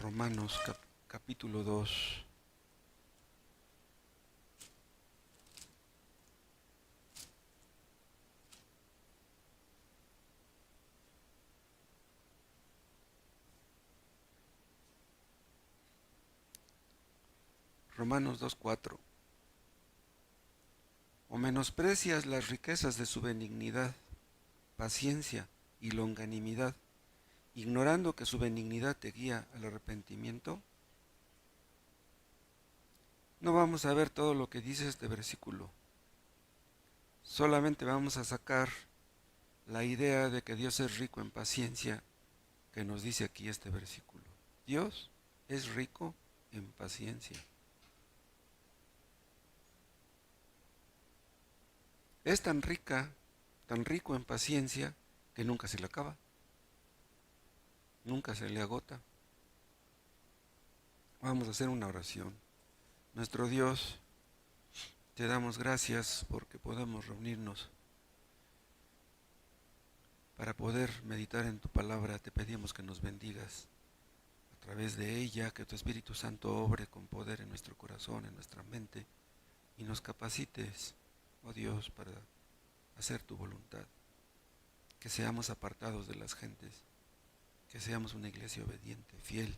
Romanos capítulo 2. Romanos 2:4. O menosprecias las riquezas de su benignidad, paciencia y longanimidad, ignorando que su benignidad te guía al arrepentimiento. No vamos a ver todo lo que dice este versículo. Solamente vamos a sacar la idea de que Dios es rico en paciencia que nos dice aquí este versículo. Dios es rico en paciencia. Es tan rico en paciencia, que nunca se le acaba, nunca se le agota. Vamos a hacer una oración. Nuestro Dios, te damos gracias porque podemos reunirnos para poder meditar en tu palabra. Te pedimos que nos bendigas a través de ella, que tu Espíritu Santo obre con poder en nuestro corazón, en nuestra mente, y nos capacites, oh Dios, para hacer tu voluntad. Que seamos apartados de las gentes, que seamos una iglesia obediente, fiel,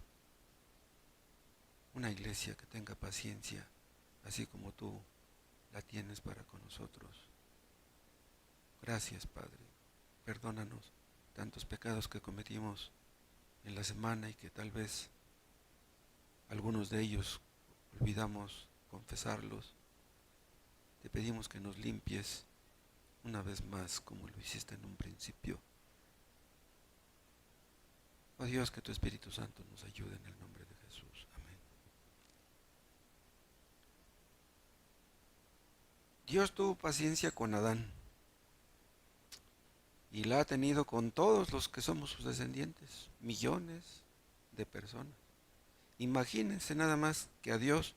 una iglesia que tenga paciencia, así como tú la tienes para con nosotros. Gracias, Padre. Perdónanos tantos pecados que cometimos en la semana y que tal vez algunos de ellos olvidamos confesarlos. Te pedimos que nos limpies una vez más como lo hiciste en un principio. Oh Dios, que tu Espíritu Santo nos ayude en el nombre de Jesús. Amén. Dios tuvo paciencia con Adán y la ha tenido con todos los que somos sus descendientes, millones de personas. Imagínense nada más que a Dios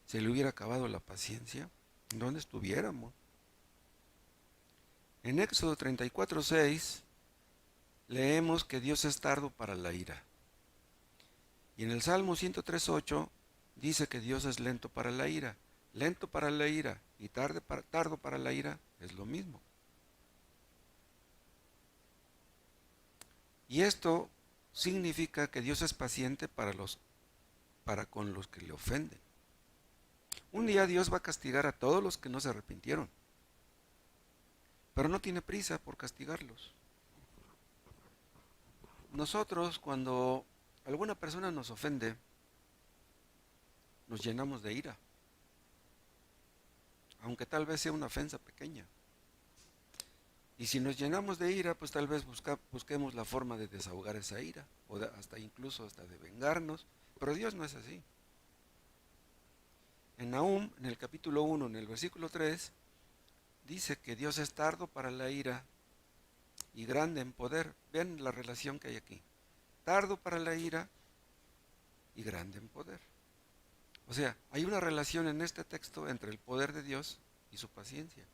se le hubiera acabado la paciencia, ¿en dónde estuviéramos? En Éxodo 34:6 leemos que Dios es tardo para la ira. Y en el Salmo 103:8 dice que Dios es lento para la ira. Lento para la ira y tardo para la ira es lo mismo. Y esto significa que Dios es paciente para con los que le ofenden. Un día Dios va a castigar a todos los que no se arrepintieron, pero no tiene prisa por castigarlos. Nosotros, cuando alguna persona nos ofende, nos llenamos de ira, aunque tal vez sea una ofensa pequeña. Y si nos llenamos de ira, pues tal vez busquemos la forma de desahogar esa ira, o incluso hasta de vengarnos, pero Dios no es así. En Nahum, en el capítulo 1, en el versículo 3, dice que Dios es tardo para la ira y grande en poder. Vean la relación que hay aquí. Tardo para la ira y grande en poder. O sea, hay una relación en este texto entre el poder de Dios y su paciencia.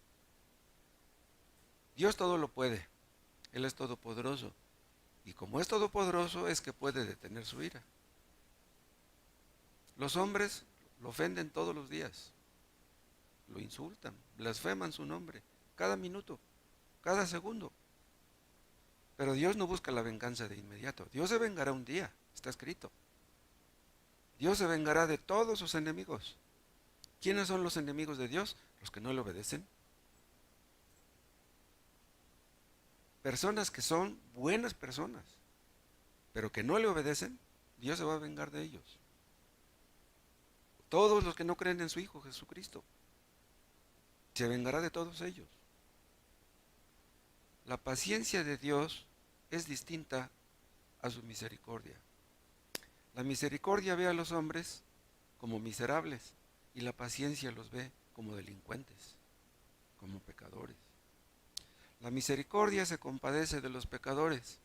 Dios todo lo puede, Él es todopoderoso, y como es todopoderoso es que puede detener su ira. Los hombres lo ofenden todos los días, lo insultan, blasfeman su nombre, cada minuto, cada segundo. Pero Dios no busca la venganza de inmediato. Dios se vengará un día, está escrito. Dios se vengará de todos sus enemigos. ¿Quiénes son los enemigos de Dios? Los que no le obedecen. Personas que son buenas personas, pero que no le obedecen, Dios se va a vengar de ellos. Todos los que no creen en su Hijo Jesucristo, se vengará de todos ellos. La paciencia de Dios es distinta a su misericordia. La misericordia ve a los hombres como miserables y la paciencia los ve como delincuentes, como pecadores. La misericordia se compadece de los pecadores,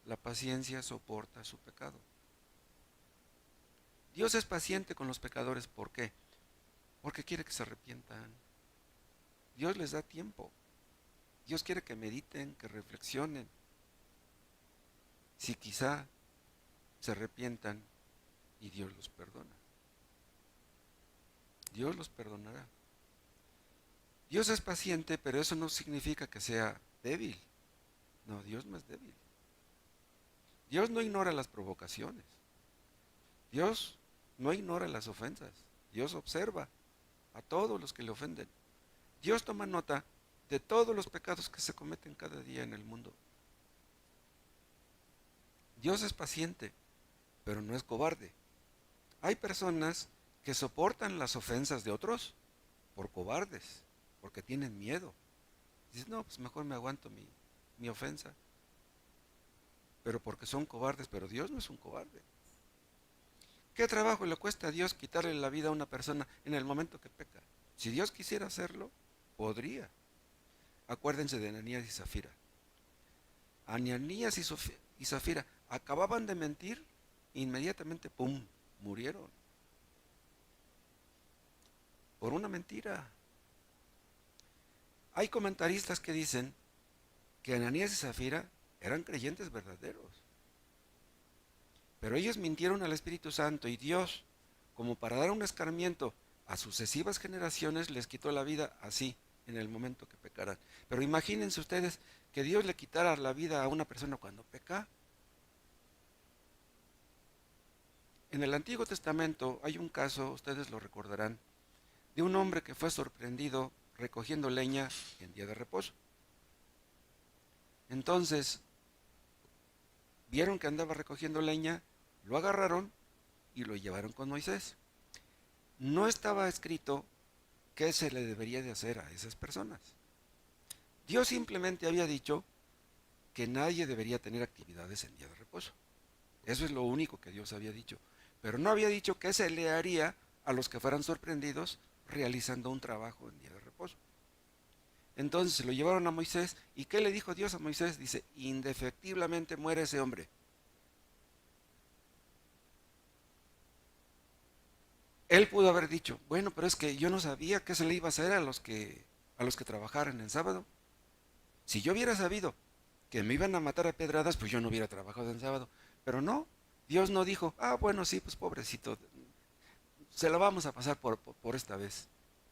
la paciencia soporta su pecado. Dios es paciente con los pecadores, ¿por qué? Porque quiere que se arrepientan. Dios les da tiempo. Dios quiere que mediten, que reflexionen. Si quizá se arrepientan y Dios los perdona. Dios los perdonará. Dios es paciente, pero eso no significa que sea débil. No, Dios no es débil. Dios no ignora las provocaciones. Dios no ignora las ofensas. Dios observa a todos los que le ofenden. Dios toma nota de todos los pecados que se cometen cada día en el mundo. Dios es paciente, pero no es cobarde. Hay personas que soportan las ofensas de otros por cobardes, porque tienen miedo. Dices, no, pues mejor me aguanto mi ofensa. Pero porque son cobardes, pero Dios no es un cobarde. ¿Qué trabajo le cuesta a Dios quitarle la vida a una persona en el momento que peca? Si Dios quisiera hacerlo, podría. Acuérdense de Ananías y Zafira. Ananías y Zafira acababan de mentir, inmediatamente, ¡pum!, murieron. Por una mentira. Hay comentaristas que dicen que Ananías y Zafira eran creyentes verdaderos. Pero ellos mintieron al Espíritu Santo y Dios, como para dar un escarmiento a sucesivas generaciones, les quitó la vida así, en el momento que pecaran. Pero imagínense ustedes que Dios le quitara la vida a una persona cuando peca. En el Antiguo Testamento hay un caso, ustedes lo recordarán, de un hombre que fue sorprendido recogiendo leña en día de reposo. Entonces, vieron que andaba recogiendo leña, lo agarraron y lo llevaron con Moisés. No estaba escrito qué se le debería de hacer a esas personas. Dios simplemente había dicho que nadie debería tener actividades en día de reposo. Eso es lo único que Dios había dicho. Pero no había dicho qué se le haría a los que fueran sorprendidos realizando un trabajo en día de reposo. Entonces se lo llevaron a Moisés. ¿Y qué le dijo Dios a Moisés? Dice, indefectiblemente muere ese hombre. Él pudo haber dicho, bueno, pero es que yo no sabía qué se le iba a hacer a los que trabajaran en sábado. Si yo hubiera sabido que me iban a matar a pedradas, pues yo no hubiera trabajado en sábado. Pero no, Dios no dijo, bueno, sí, pues pobrecito, se la vamos a pasar por esta vez.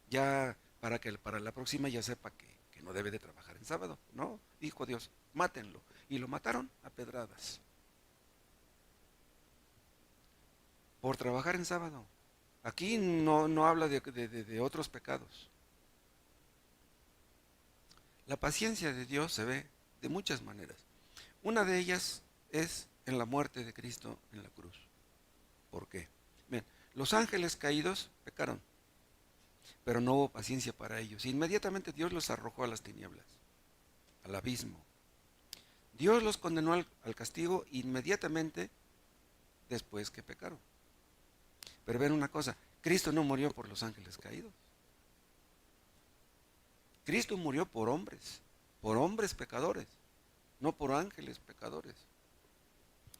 Ya para que para la próxima ya sepa que no debe de trabajar en sábado. No, dijo Dios, mátenlo. Y lo mataron a pedradas. Por trabajar en sábado. Aquí no habla de otros pecados. La paciencia de Dios se ve de muchas maneras. Una de ellas es en la muerte de Cristo en la cruz. ¿Por qué? Bien, los ángeles caídos pecaron, pero no hubo paciencia para ellos. Inmediatamente Dios los arrojó a las tinieblas, al abismo. Dios los condenó al castigo inmediatamente después que pecaron. Pero ven una cosa, Cristo no murió por los ángeles caídos. Cristo murió por hombres pecadores, no por ángeles pecadores.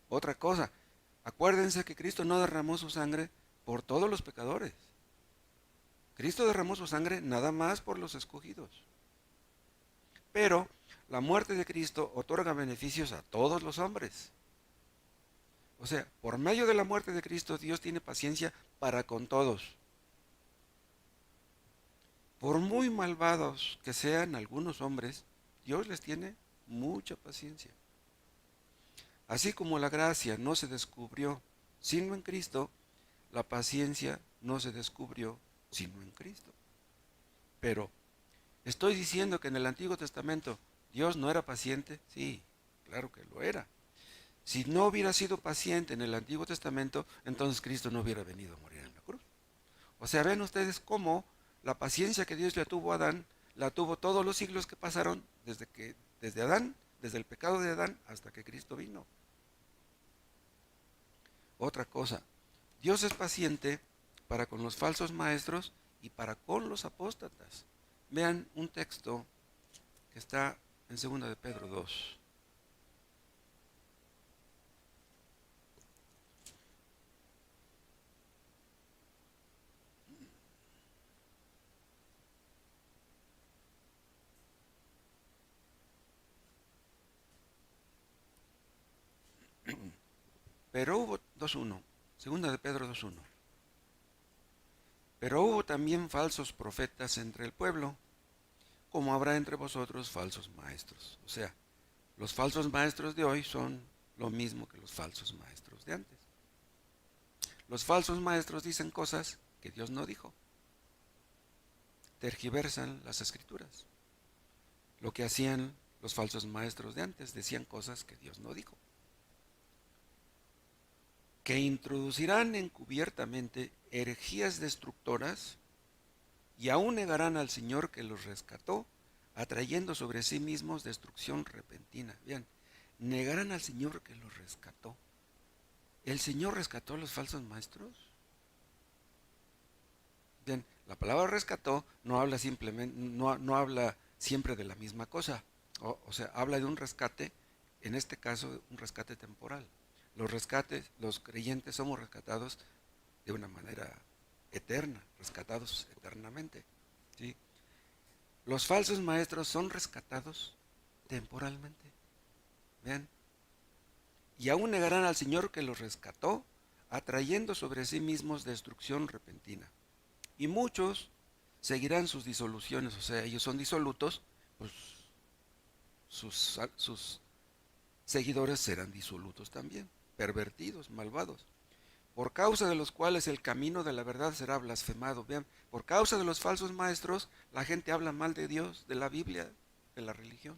Otra cosa, acuérdense que Cristo no derramó su sangre por todos los pecadores. Cristo derramó su sangre nada más por los escogidos. Pero la muerte de Cristo otorga beneficios a todos los hombres. O sea, por medio de la muerte de Cristo, Dios tiene paciencia para con todos. Por muy malvados que sean algunos hombres, Dios les tiene mucha paciencia. Así como la gracia no se descubrió sino en Cristo, la paciencia no se descubrió sino en Cristo. Pero, ¿estoy diciendo que en el Antiguo Testamento Dios no era paciente? Sí, claro que lo era. Si no hubiera sido paciente en el Antiguo Testamento, entonces Cristo no hubiera venido a morir en la cruz. O sea, ven ustedes cómo la paciencia que Dios le tuvo a Adán, la tuvo todos los siglos que pasaron desde Adán, desde el pecado de Adán hasta que Cristo vino. Otra cosa, Dios es paciente para con los falsos maestros y para con los apóstatas. Vean un texto que está en 2 de Pedro 2. Pero hubo 2:1. Segunda de Pedro 2:1. Pero hubo también falsos profetas entre el pueblo, como habrá entre vosotros falsos maestros. O sea, los falsos maestros de hoy son lo mismo que los falsos maestros de antes. Los falsos maestros dicen cosas que Dios no dijo. Tergiversan las escrituras. Lo que hacían los falsos maestros de antes, decían cosas que Dios no dijo. Que introducirán encubiertamente herejías destructoras y aún negarán al Señor que los rescató, atrayendo sobre sí mismos destrucción repentina. Vean, negarán al Señor que los rescató. ¿El Señor rescató a los falsos maestros? Bien, la palabra rescató no habla simplemente, no habla siempre de la misma cosa. O sea, habla de un rescate, en este caso un rescate temporal. Los rescates, los creyentes somos rescatados de una manera eterna, rescatados eternamente. ¿Sí? Los falsos maestros son rescatados temporalmente. Vean. Y aún negarán al Señor que los rescató, atrayendo sobre sí mismos destrucción repentina. Y muchos seguirán sus disoluciones, o sea, ellos son disolutos, pues sus seguidores serán disolutos también, pervertidos, malvados, por causa de los cuales el camino de la verdad será blasfemado. Vean, por causa de los falsos maestros, la gente habla mal de Dios, de la Biblia, de la religión.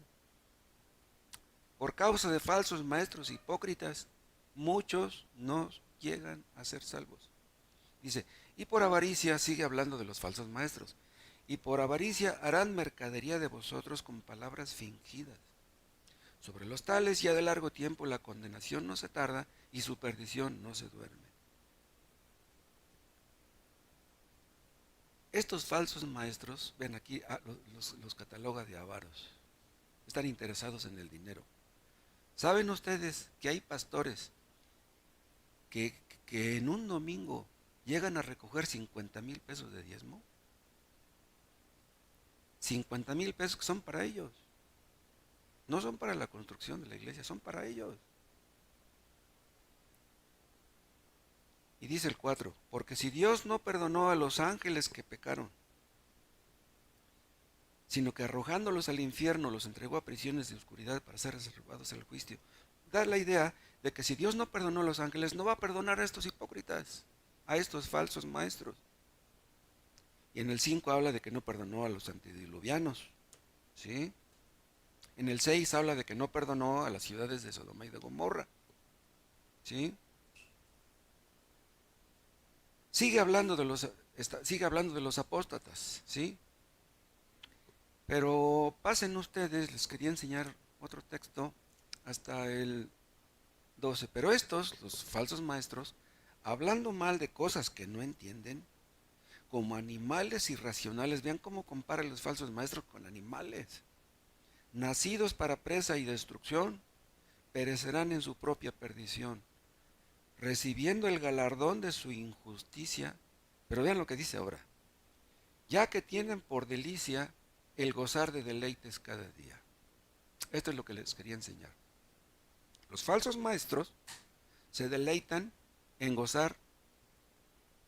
Por causa de falsos maestros hipócritas, muchos no llegan a ser salvos. Dice, y por avaricia, sigue hablando de los falsos maestros, y por avaricia harán mercadería de vosotros con palabras fingidas. Sobre los tales ya de largo tiempo la condenación no se tarda y su perdición no se duerme. Estos falsos maestros, ven aquí, los cataloga de avaros, están interesados en el dinero. ¿Saben ustedes que hay pastores que en un domingo llegan a recoger 50,000 pesos de diezmo? 50,000 pesos que son para ellos. No son para la construcción de la iglesia, son para ellos. Y dice el 4, porque si Dios no perdonó a los ángeles que pecaron, sino que arrojándolos al infierno los entregó a prisiones de oscuridad para ser reservados al juicio, da la idea de que si Dios no perdonó a los ángeles, no va a perdonar a estos hipócritas, a estos falsos maestros. Y en el 5 habla de que no perdonó a los antediluvianos, ¿sí? En el 6 habla de que no perdonó a las ciudades de Sodoma y de Gomorra, ¿sí? Sigue hablando de los apóstatas, ¿sí? Pero pasen ustedes, les quería enseñar otro texto hasta el 12. Pero estos, los falsos maestros, hablando mal de cosas que no entienden, como animales irracionales, vean cómo compara los falsos maestros con animales, nacidos para presa y destrucción, perecerán en su propia perdición, recibiendo el galardón de su injusticia. Pero vean lo que dice ahora, ya que tienen por delicia el gozar de deleites cada día. Esto es lo que les quería enseñar. Los falsos maestros se deleitan en gozar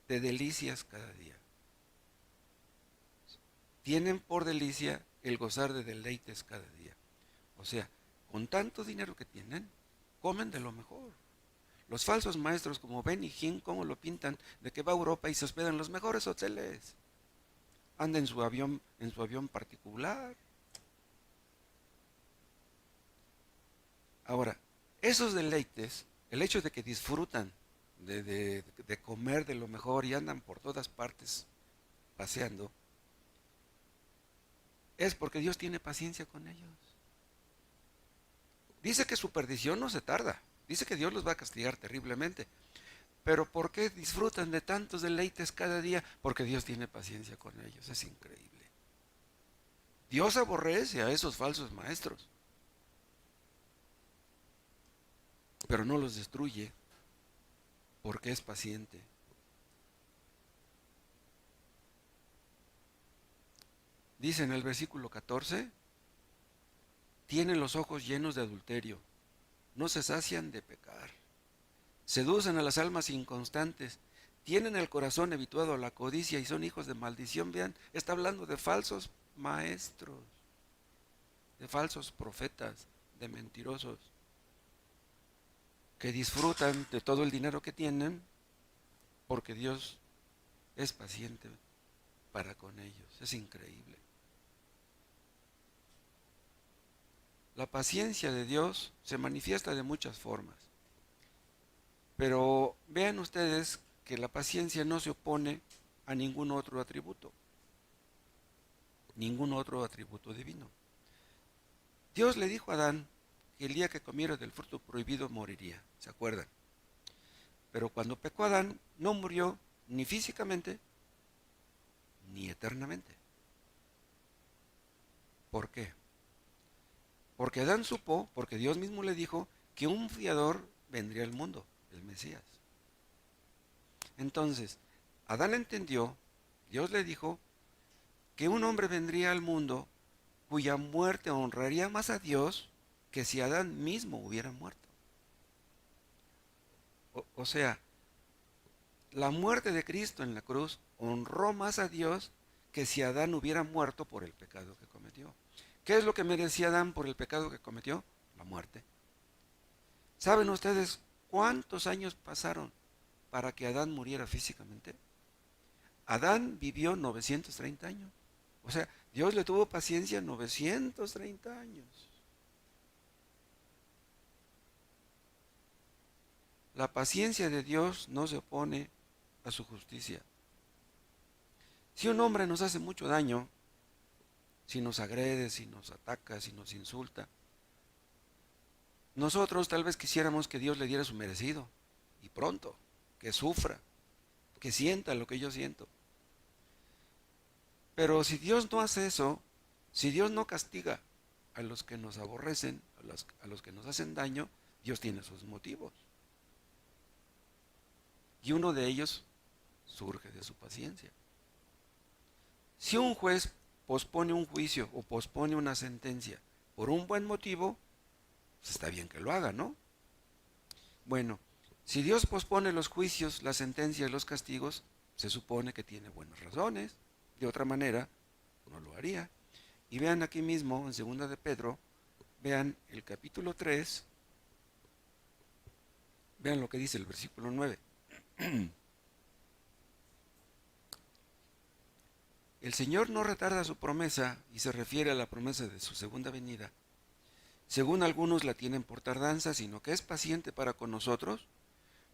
de delicias cada día. Tienen por delicia el gozar de deleites cada día. O sea, con tanto dinero que tienen, comen de lo mejor. Los falsos maestros como Benny Hinn, ¿cómo lo pintan? De que va a Europa y se hospeda en los mejores hoteles. Anda en su avión particular. Ahora, esos deleites, el hecho de que disfrutan de comer de lo mejor y andan por todas partes paseando, es porque Dios tiene paciencia con ellos. Dice que su perdición no se tarda, dice que Dios los va a castigar terriblemente. Pero ¿por qué disfrutan de tantos deleites cada día? Porque Dios tiene paciencia con ellos, es increíble. Dios aborrece a esos falsos maestros, pero no los destruye, porque es paciente. Dice en el versículo 14, tienen los ojos llenos de adulterio, no se sacian de pecar, seducen a las almas inconstantes, tienen el corazón habituado a la codicia y son hijos de maldición. Vean, está hablando de falsos maestros, de falsos profetas, de mentirosos, que disfrutan de todo el dinero que tienen porque Dios es paciente para con ellos. Es increíble. La paciencia de Dios se manifiesta de muchas formas, pero vean ustedes que la paciencia no se opone a ningún otro atributo divino. Dios le dijo a Adán que el día que comiera del fruto prohibido moriría, ¿se acuerdan? Pero cuando pecó Adán, no murió ni físicamente ni eternamente. ¿Por qué? Porque Adán supo, porque Dios mismo le dijo, que un fiador vendría al mundo, el Mesías. Entonces, Adán entendió, Dios le dijo, que un hombre vendría al mundo cuya muerte honraría más a Dios que si Adán mismo hubiera muerto. O sea, la muerte de Cristo en la cruz honró más a Dios que si Adán hubiera muerto por el pecado que cometió. ¿Qué es lo que merecía Adán por el pecado que cometió? La muerte. ¿Saben ustedes cuántos años pasaron para que Adán muriera físicamente? Adán vivió 930 años. O sea, Dios le tuvo paciencia 930 años. La paciencia de Dios no se opone a su justicia. Si un hombre nos hace mucho daño, si nos agrede, si nos ataca, si nos insulta, nosotros tal vez quisiéramos que Dios le diera su merecido, y pronto, que sufra, que sienta lo que yo siento. Pero si Dios no hace eso, si Dios no castiga a los que nos aborrecen, a los que nos hacen daño, Dios tiene sus motivos. Y uno de ellos surge de su paciencia. Si un juez pospone un juicio o pospone una sentencia por un buen motivo, pues está bien que lo haga, ¿no? Bueno, si Dios pospone los juicios, las sentencias, los castigos, se supone que tiene buenas razones. De otra manera, no lo haría. Y vean aquí mismo, en 2 de Pedro, vean el capítulo 3, vean lo que dice el versículo 9. El Señor no retarda su promesa, y se refiere a la promesa de su segunda venida, según algunos la tienen por tardanza, sino que es paciente para con nosotros,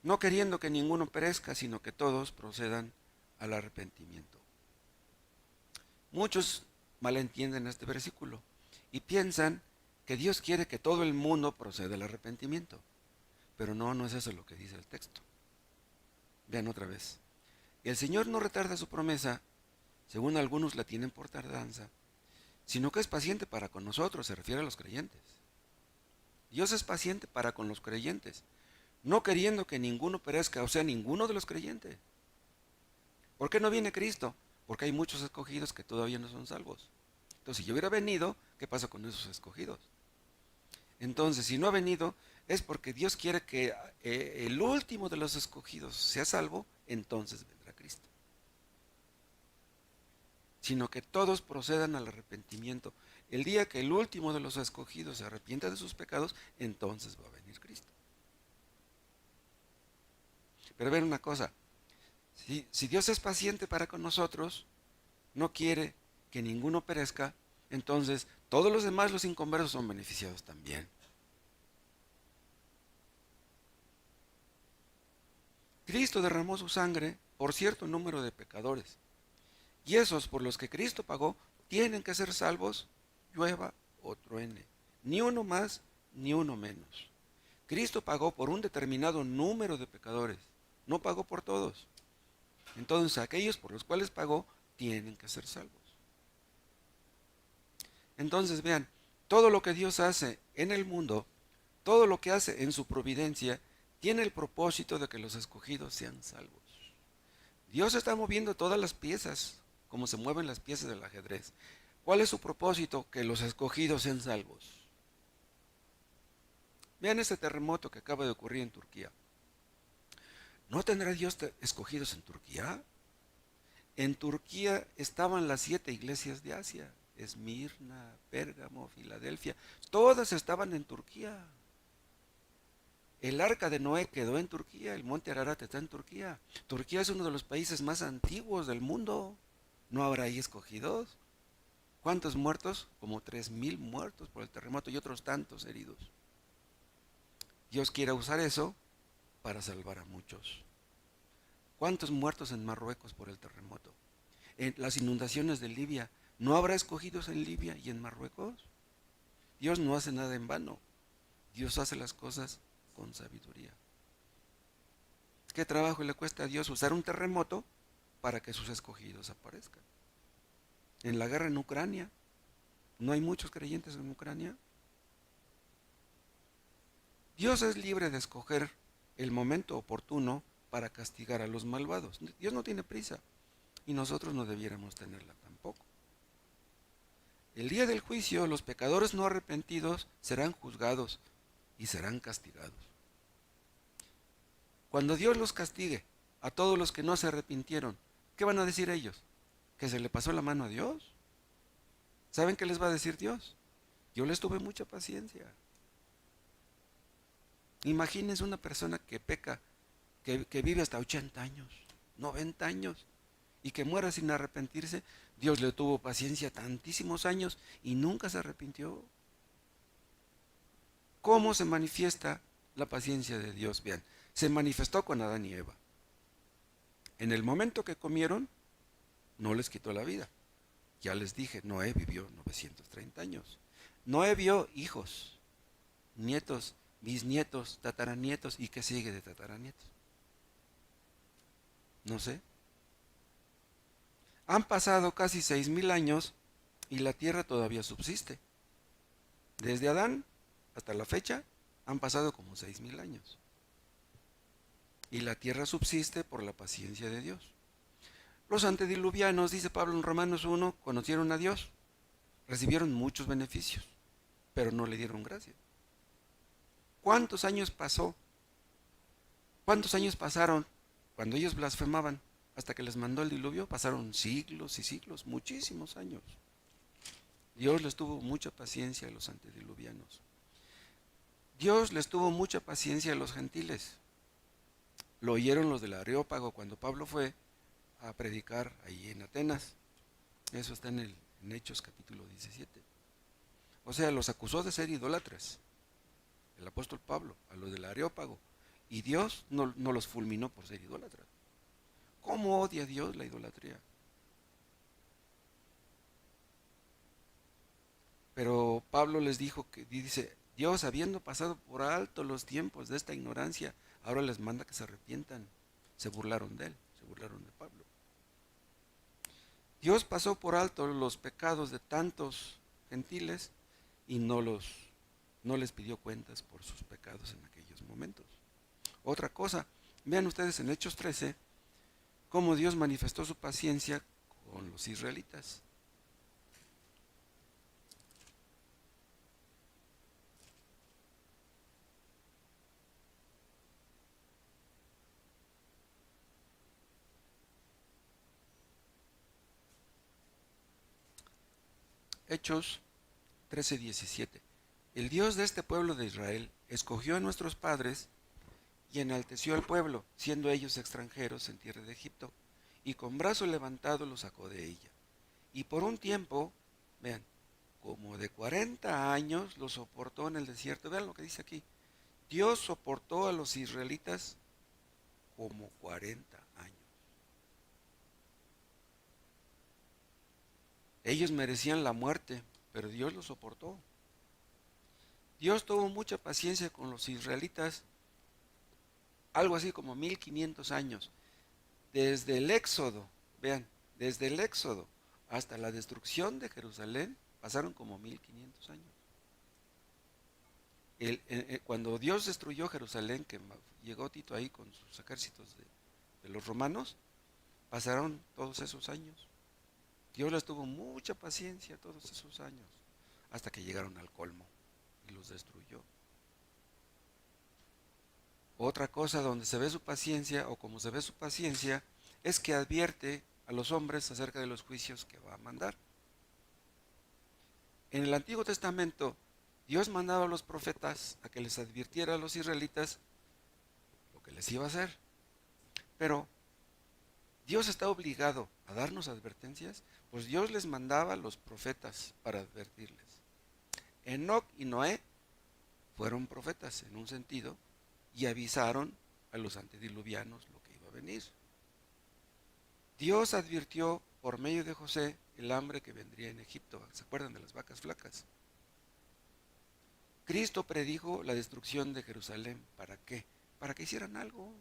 no queriendo que ninguno perezca, sino que todos procedan al arrepentimiento. Muchos malentienden este versículo y piensan que Dios quiere que todo el mundo proceda al arrepentimiento, pero no es eso lo que dice el texto. Vean otra vez. El Señor no retarda su promesa, según algunos la tienen por tardanza, sino que es paciente para con nosotros, se refiere a los creyentes. Dios es paciente para con los creyentes, no queriendo que ninguno perezca, o sea, ninguno de los creyentes. ¿Por qué no viene Cristo? Porque hay muchos escogidos que todavía no son salvos. Entonces, si yo hubiera venido, ¿qué pasa con esos escogidos? Entonces, si no ha venido, es porque Dios quiere que el último de los escogidos sea salvo, entonces vendrá Cristo. Sino que todos procedan al arrepentimiento. El día que el último de los escogidos se arrepienta de sus pecados, entonces va a venir Cristo. Pero ven una cosa, si Dios es paciente para con nosotros, no quiere que ninguno perezca, entonces todos los demás, los inconversos, son beneficiados también. Cristo derramó su sangre por cierto número de pecadores, y esos por los que Cristo pagó tienen que ser salvos, llueva o truene, ni uno más ni uno menos. Cristo pagó por un determinado número de pecadores, no pagó por todos. Entonces aquellos por los cuales pagó tienen que ser salvos. Entonces vean, todo lo que Dios hace en el mundo, todo lo que hace en su providencia, tiene el propósito de que los escogidos sean salvos. Dios está moviendo todas las piezas, como se mueven las piezas del ajedrez. ¿Cuál es su propósito? Que los escogidos sean salvos. Vean este terremoto que acaba de ocurrir en Turquía. ¿No tendrá Dios escogidos en Turquía? En Turquía estaban las 7 iglesias de Asia, Esmirna, Pérgamo, Filadelfia, todas estaban en Turquía. El arca de Noé quedó en Turquía, el monte Ararat está en Turquía. Turquía es uno de los países más antiguos del mundo. ¿No habrá ahí escogidos? ¿Cuántos muertos? Como 3,000 muertos por el terremoto y otros tantos heridos. Dios quiere usar eso para salvar a muchos. ¿Cuántos muertos en Marruecos por el terremoto? En las inundaciones de Libia, ¿no habrá escogidos en Libia y en Marruecos? Dios no hace nada en vano. Dios hace las cosas con sabiduría. ¿Qué trabajo le cuesta a Dios usar un terremoto para que sus escogidos aparezcan? En la guerra en Ucrania, ¿no hay muchos creyentes en Ucrania? Dios es libre de escoger el momento oportuno para castigar a los malvados. Dios no tiene prisa y nosotros no debiéramos tenerla tampoco. El día del juicio, los pecadores no arrepentidos serán juzgados y serán castigados. Cuando Dios los castigue a todos los que no se arrepintieron, ¿qué van a decir ellos? ¿Que se le pasó la mano a Dios? ¿Saben qué les va a decir Dios? Yo les tuve mucha paciencia. Imagínense una persona que peca, que vive hasta 80 años, 90 años, y que muera sin arrepentirse. Dios le tuvo paciencia tantísimos años y nunca se arrepintió. ¿Cómo se manifiesta la paciencia de Dios? Vean, se manifestó con Adán y Eva. En el momento que comieron, no les quitó la vida. Ya les dije, Noé vivió 930 años. Noé vio hijos, nietos, bisnietos, tataranietos, ¿y qué sigue de tataranietos? No sé. Han pasado casi 6,000 años y la tierra todavía subsiste. Desde Adán hasta la fecha han pasado como 6,000 años. Y la tierra subsiste por la paciencia de Dios. Los antediluvianos, dice Pablo en Romanos 1, conocieron a Dios, recibieron muchos beneficios, pero no le dieron gracia. ¿Cuántos años pasó? ¿Cuántos años pasaron cuando ellos blasfemaban hasta que les mandó el diluvio? Pasaron siglos y siglos, muchísimos años. Dios les tuvo mucha paciencia a los antediluvianos. Dios les tuvo mucha paciencia a los gentiles. Lo oyeron los del Areópago cuando Pablo fue a predicar ahí en Atenas. Eso está en Hechos capítulo 17. O sea, los acusó de ser idólatras, el apóstol Pablo, a los del Areópago. Y Dios no los fulminó por ser idólatras. ¿Cómo odia Dios la idolatría? Pero Pablo les dijo que, dice, Dios, habiendo pasado por alto los tiempos de esta ignorancia, ahora les manda que se arrepientan. Se burlaron de él, se burlaron de Pablo. Dios pasó por alto los pecados de tantos gentiles y no les pidió cuentas por sus pecados en aquellos momentos. Otra cosa, vean ustedes en Hechos 13 cómo Dios manifestó su paciencia con los israelitas. Hechos 13:17. El Dios de este pueblo de Israel escogió a nuestros padres y enalteció al pueblo, siendo ellos extranjeros en tierra de Egipto, y con brazo levantado los sacó de ella. Y por un tiempo, vean, como de 40 años los soportó en el desierto. Vean lo que dice aquí. Dios soportó a los israelitas como 40 años. Ellos merecían la muerte, pero Dios los soportó. Dios tuvo mucha paciencia con los israelitas, algo así como 1500 años. Desde el Éxodo, vean, desde el Éxodo hasta la destrucción de Jerusalén, pasaron como 1500 años. Cuando Dios destruyó Jerusalén, que llegó Tito ahí con sus ejércitos de los romanos, pasaron todos esos años. Dios les tuvo mucha paciencia todos esos años, hasta que llegaron al colmo y los destruyó. Otra cosa donde se ve su paciencia, o como se ve su paciencia, es que advierte a los hombres acerca de los juicios que va a mandar. En el Antiguo Testamento, Dios mandaba a los profetas a que les advirtiera a los israelitas lo que les iba a hacer. Pero Dios está obligado a darnos advertencias, pues Dios les mandaba a los profetas para advertirles. Enoc y Noé fueron profetas en un sentido y avisaron a los antediluvianos lo que iba a venir. Dios advirtió por medio de José el hambre que vendría en Egipto. ¿Se acuerdan de las vacas flacas? Cristo predijo la destrucción de Jerusalén. ¿Para qué? Para que hicieran algo.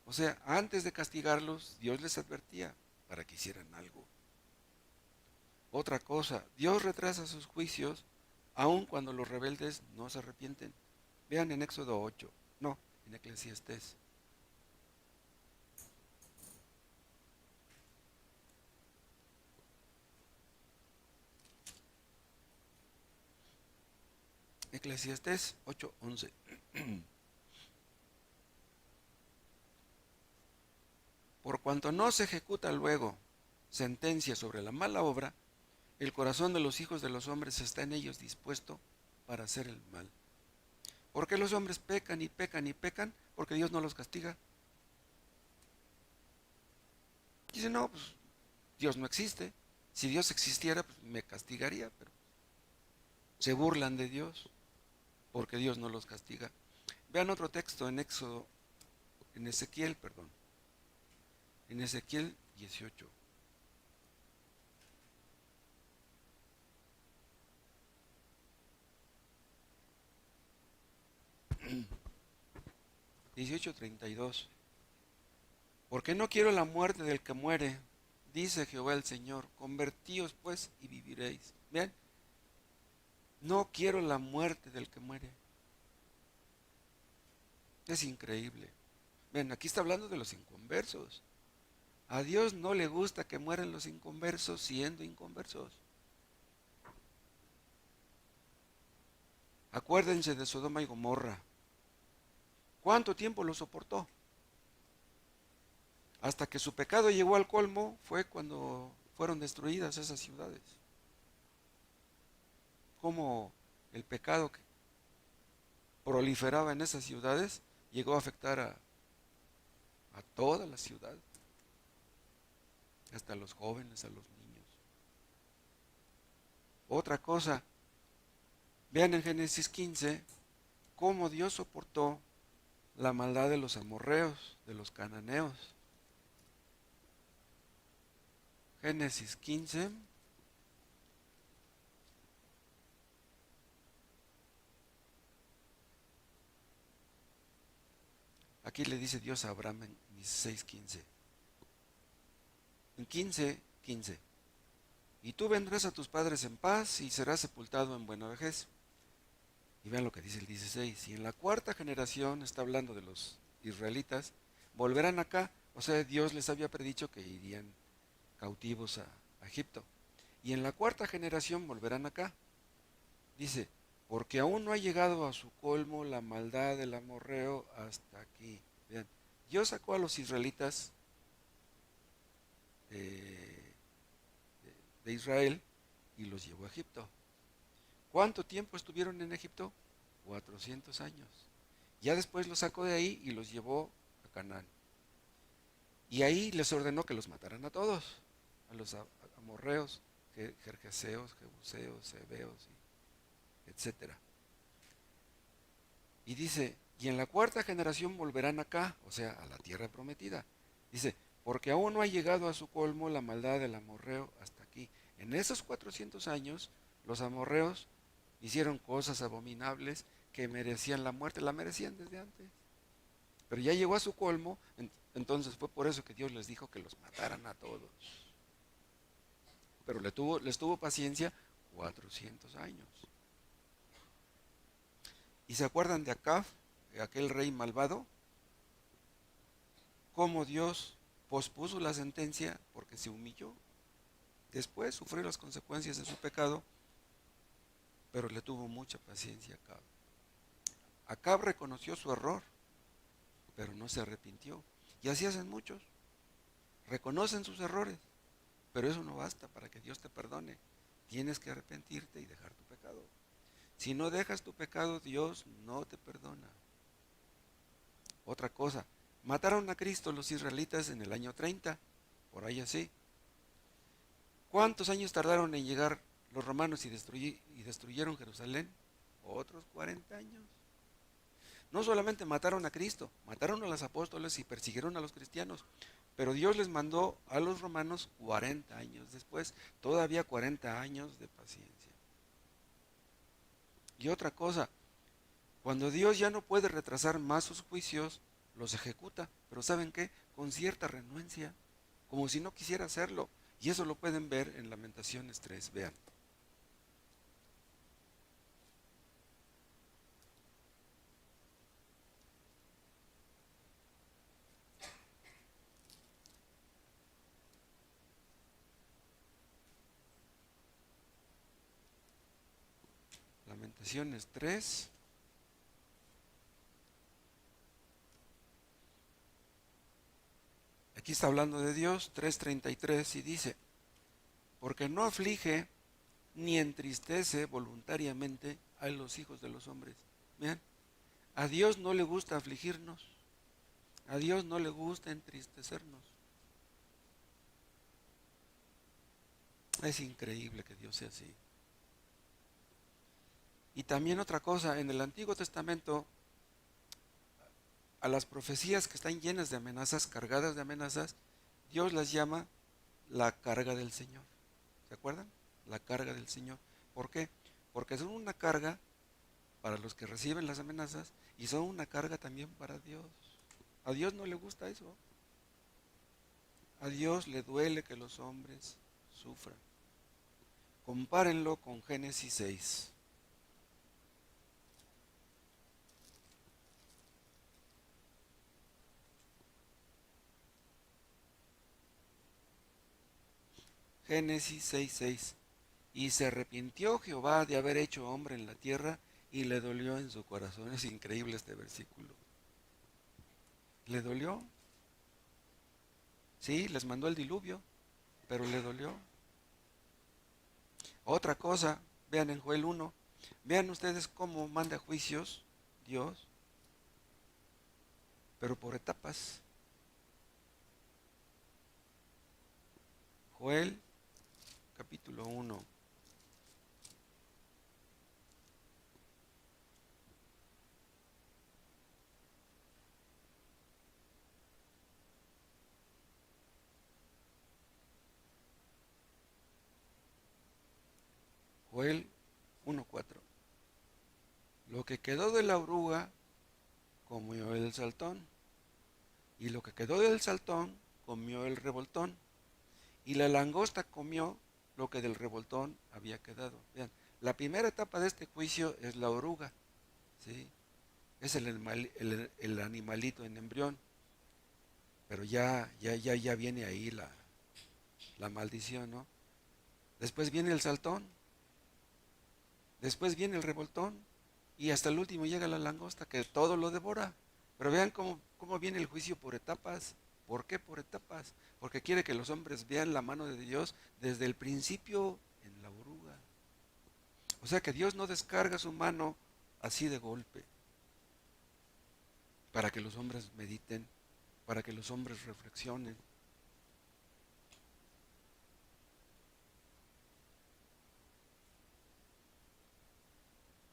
O sea, antes de castigarlos, Dios les advertía para que hicieran algo. Otra cosa, Dios retrasa sus juicios aun cuando los rebeldes no se arrepienten. Vean en Éxodo 8, no, en Eclesiastés. Eclesiastés 8:11. Por cuanto no se ejecuta luego sentencia sobre la mala obra, el corazón de los hijos de los hombres está en ellos dispuesto para hacer el mal. ¿Por qué los hombres pecan y pecan y pecan? Porque Dios no los castiga. Dicen, no, pues Dios no existe. Si Dios existiera, pues me castigaría, pero se burlan de Dios porque Dios no los castiga. Vean otro texto en Éxodo, en Ezequiel, perdón, en Ezequiel 18. 18:32. Porque no quiero la muerte del que muere, dice Jehová el Señor, convertíos pues y viviréis. Vean, no quiero la muerte del que muere. Es increíble. Ven, aquí está hablando de los inconversos. A Dios no le gusta que mueran los inconversos siendo inconversos. Acuérdense de Sodoma y Gomorra. ¿Cuánto tiempo lo soportó? Hasta que su pecado llegó al colmo fue cuando fueron destruidas esas ciudades. Cómo el pecado que proliferaba en esas ciudades llegó a afectar a toda la ciudad, hasta a los jóvenes, a los niños. Otra cosa, vean en Génesis 15 cómo Dios soportó la maldad de los amorreos, de los cananeos. Génesis 15. Aquí le dice Dios a Abraham en 16:15. En 15:15. Y tú vendrás a tus padres en paz y serás sepultado en buena vejez. Y vean lo que dice el 16. Y en la cuarta generación, está hablando de los israelitas, volverán acá. O sea, Dios les había predicho que irían cautivos a Egipto. Y en la cuarta generación volverán acá. Dice, porque aún no ha llegado a su colmo la maldad del amorreo hasta aquí. Vean, Dios sacó a los israelitas eh, de Israel y los llevó a Egipto. ¿Cuánto tiempo estuvieron en Egipto? 400 años. Ya después los sacó de ahí y los llevó a Canaán. Y ahí les ordenó que los mataran a todos, a los amorreos, jerjeseos, jebuseos, heveos, etc. Y dice, y en la cuarta generación volverán acá, o sea, a la tierra prometida. Dice, porque aún no ha llegado a su colmo la maldad del amorreo hasta aquí. En esos 400 años, los amorreos hicieron cosas abominables que merecían la muerte, la merecían desde antes. Pero ya llegó a su colmo, entonces fue por eso que Dios les dijo que los mataran a todos. Pero les tuvo paciencia 400 años. ¿Y se acuerdan de Acab, aquel rey malvado? Cómo Dios pospuso la sentencia porque se humilló. Después sufrió las consecuencias de su pecado, pero le tuvo mucha paciencia a Acab. Acab reconoció su error, pero no se arrepintió. Y así hacen muchos. Reconocen sus errores, pero eso no basta para que Dios te perdone. Tienes que arrepentirte y dejar tu pecado. Si no dejas tu pecado, Dios no te perdona. Otra cosa, mataron a Cristo los israelitas en el año 30, por ahí así. ¿Cuántos años tardaron en llegar los romanos y destruyeron Jerusalén? Otros 40 años. No solamente mataron a Cristo, mataron a los apóstoles y persiguieron a los cristianos, pero Dios les mandó a los romanos 40 años después, todavía 40 años de paciencia. Y otra cosa, cuando Dios ya no puede retrasar más sus juicios, los ejecuta, pero ¿saben qué? Con cierta renuencia, como si no quisiera hacerlo. Y eso lo pueden ver en Lamentaciones 3, vean. Lamentaciones 3. Aquí está hablando de Dios, 3:33, y dice, porque no aflige ni entristece voluntariamente a los hijos de los hombres. Vean, a Dios no le gusta afligirnos, a Dios no le gusta entristecernos. Es increíble que Dios sea así. Y también otra cosa, en el Antiguo Testamento, a las profecías que están llenas de amenazas, cargadas de amenazas, Dios las llama la carga del Señor. ¿Se acuerdan? La carga del Señor. ¿Por qué? Porque son una carga para los que reciben las amenazas y son una carga también para Dios. A Dios no le gusta eso. A Dios le duele que los hombres sufran. Compárenlo con Génesis 6. Génesis 6:6. Y se arrepintió Jehová de haber hecho hombre en la tierra y le dolió en su corazón. Es increíble este versículo. ¿Le dolió? Sí, les mandó el diluvio, pero le dolió. Otra cosa, vean en Joel 1, vean ustedes cómo manda juicios Dios, pero por etapas. Joel capítulo 1. Joel 1:4. Lo que quedó de la oruga comió el saltón, y lo que quedó del saltón comió el revoltón, y la langosta comió lo que del revoltón había quedado. Vean, la primera etapa de este juicio es la oruga, ¿sí? Es el animalito en embrión, pero ya viene ahí la maldición, ¿no? Después viene el saltón, después viene el revoltón, y hasta el último llega la langosta que todo lo devora. Pero vean cómo viene el juicio por etapas. ¿Por qué por etapas? Porque quiere que los hombres vean la mano de Dios desde el principio en la oruga. O sea que Dios no descarga su mano así de golpe, para que los hombres mediten, para que los hombres reflexionen.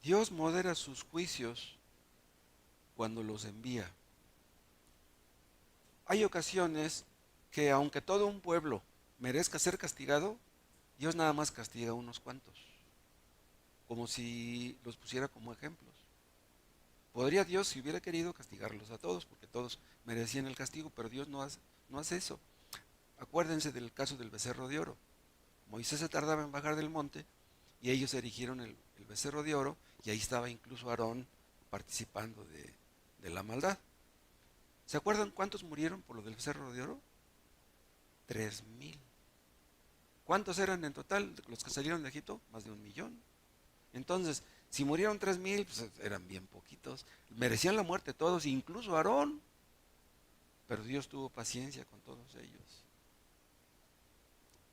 Dios modera sus juicios cuando los envía. Hay ocasiones que aunque todo un pueblo merezca ser castigado, Dios nada más castiga a unos cuantos, como si los pusiera como ejemplos. Podría Dios, si hubiera querido, castigarlos a todos, porque todos merecían el castigo, pero Dios no hace eso. Acuérdense del caso del becerro de oro. Moisés se tardaba en bajar del monte y ellos erigieron el becerro de oro, y ahí estaba incluso Aarón participando de la maldad. ¿Se acuerdan cuántos murieron por lo del becerro de oro? 3,000. ¿Cuántos eran en total los que salieron de Egipto? Más de 1,000,000. Entonces, si murieron 3,000, pues eran bien poquitos. Merecían la muerte todos, incluso Aarón, pero Dios tuvo paciencia con todos ellos.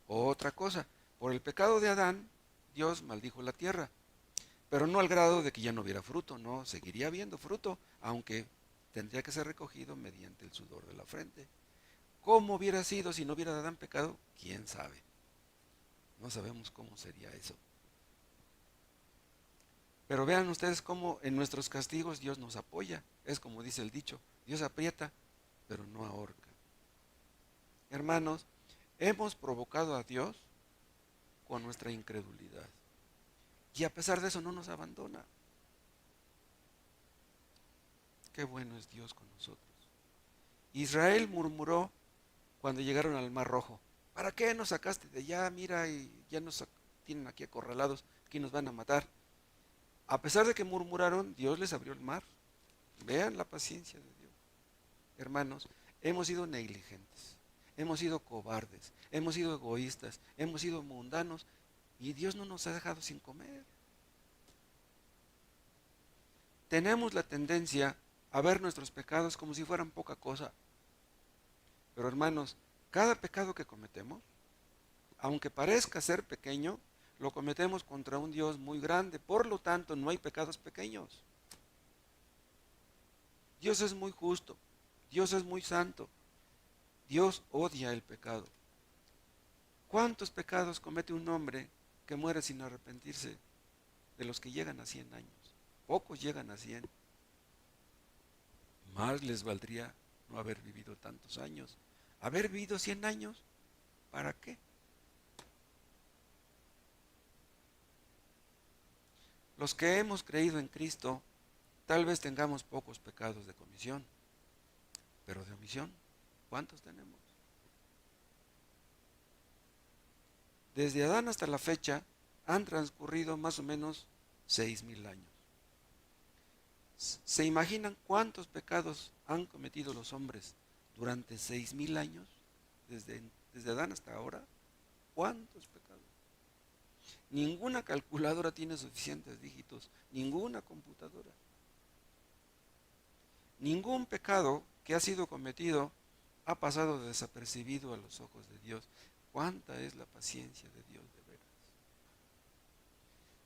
Otra cosa, por el pecado de Adán, Dios maldijo la tierra, pero no al grado de que ya no hubiera fruto, no, seguiría habiendo fruto, aunque tendría que ser recogido mediante el sudor de la frente. ¿Cómo hubiera sido si no hubiera Adán pecado? ¿Quién sabe? No sabemos cómo sería eso. Pero vean ustedes cómo en nuestros castigos Dios nos apoya. Es como dice el dicho, Dios aprieta, pero no ahorca. Hermanos, hemos provocado a Dios con nuestra incredulidad. Y a pesar de eso no nos abandona. Qué bueno es Dios con nosotros. Israel murmuró cuando llegaron al Mar Rojo. ¿Para qué nos sacaste de allá? Mira, y ya nos tienen aquí acorralados, aquí nos van a matar. A pesar de que murmuraron, Dios les abrió el mar. Vean la paciencia de Dios. Hermanos, hemos sido negligentes, hemos sido cobardes, hemos sido egoístas, hemos sido mundanos y Dios no nos ha dejado sin comer. Tenemos la tendencia a ver nuestros pecados como si fueran poca cosa. Pero hermanos, cada pecado que cometemos, aunque parezca ser pequeño, lo cometemos contra un Dios muy grande. Por lo tanto, no hay pecados pequeños. Dios es muy justo. Dios es muy santo. Dios odia el pecado. ¿Cuántos pecados comete un hombre que muere sin arrepentirse de los que llegan a 100 años? Pocos llegan a 100. Más les valdría no haber vivido tantos años. Haber vivido 100 años, ¿para qué? Los que hemos creído en Cristo, tal vez tengamos pocos pecados de comisión, pero de omisión, ¿cuántos tenemos? Desde Adán hasta la fecha han transcurrido más o menos 6,000 años. ¿Se imaginan cuántos pecados han cometido los hombres durante 6,000 años? Desde Adán hasta ahora. ¿Cuántos pecados? Ninguna calculadora tiene suficientes dígitos, ninguna computadora. Ningún pecado que ha sido cometido ha pasado desapercibido a los ojos de Dios. ¿Cuánta es la paciencia de Dios de veras?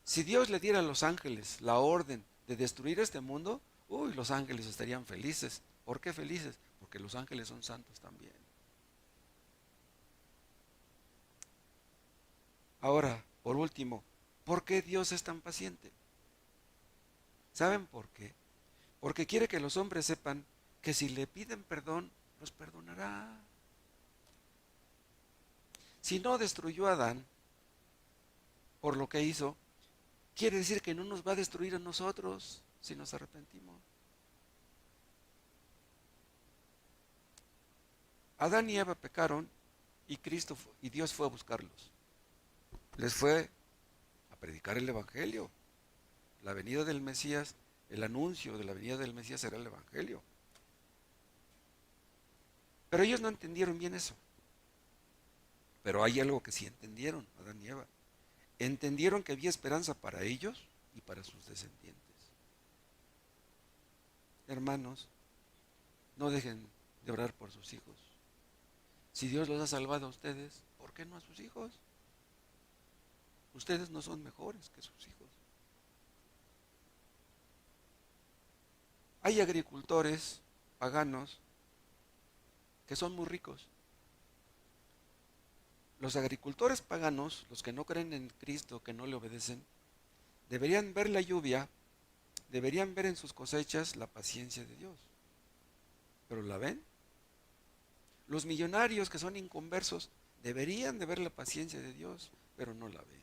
Si Dios le diera a los ángeles la orden de destruir este mundo, uy, los ángeles estarían felices. ¿Por qué felices? Porque los ángeles son santos también. Ahora, por último, ¿por qué Dios es tan paciente? ¿Saben por qué? Porque quiere que los hombres sepan que si le piden perdón, los perdonará. Si no destruyó a Adán por lo que hizo, quiere decir que no nos va a destruir a nosotros si nos arrepentimos. Adán y Eva pecaron y Dios fue a buscarlos. Les fue a predicar el Evangelio. La venida del Mesías, el anuncio de la venida del Mesías era el Evangelio. Pero ellos no entendieron bien eso. Pero hay algo que sí entendieron, Adán y Eva. Entendieron que había esperanza para ellos y para sus descendientes. Hermanos, no dejen de orar por sus hijos. Si Dios los ha salvado a ustedes, ¿por qué no a sus hijos? Ustedes no son mejores que sus hijos. Hay agricultores paganos que son muy ricos. Los agricultores paganos, los que no creen en Cristo, que no le obedecen, deberían ver la lluvia, deberían ver en sus cosechas la paciencia de Dios. ¿Pero la ven? Los millonarios que son inconversos deberían de ver la paciencia de Dios, pero no la ven.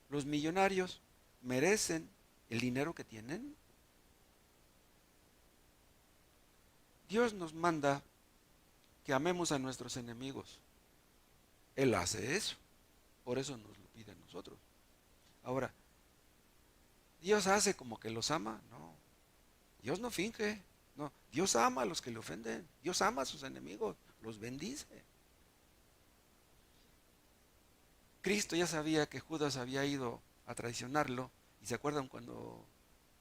Los millonarios merecen el dinero que tienen. Dios nos manda que amemos a nuestros enemigos. Él hace eso, por eso nos lo pide a nosotros. Ahora, ¿Dios hace como que los ama? No, Dios no finge. No, Dios ama a los que le ofenden. Dios ama a sus enemigos, los bendice. Cristo ya sabía que Judas había ido a traicionarlo. ¿Y se acuerdan cuando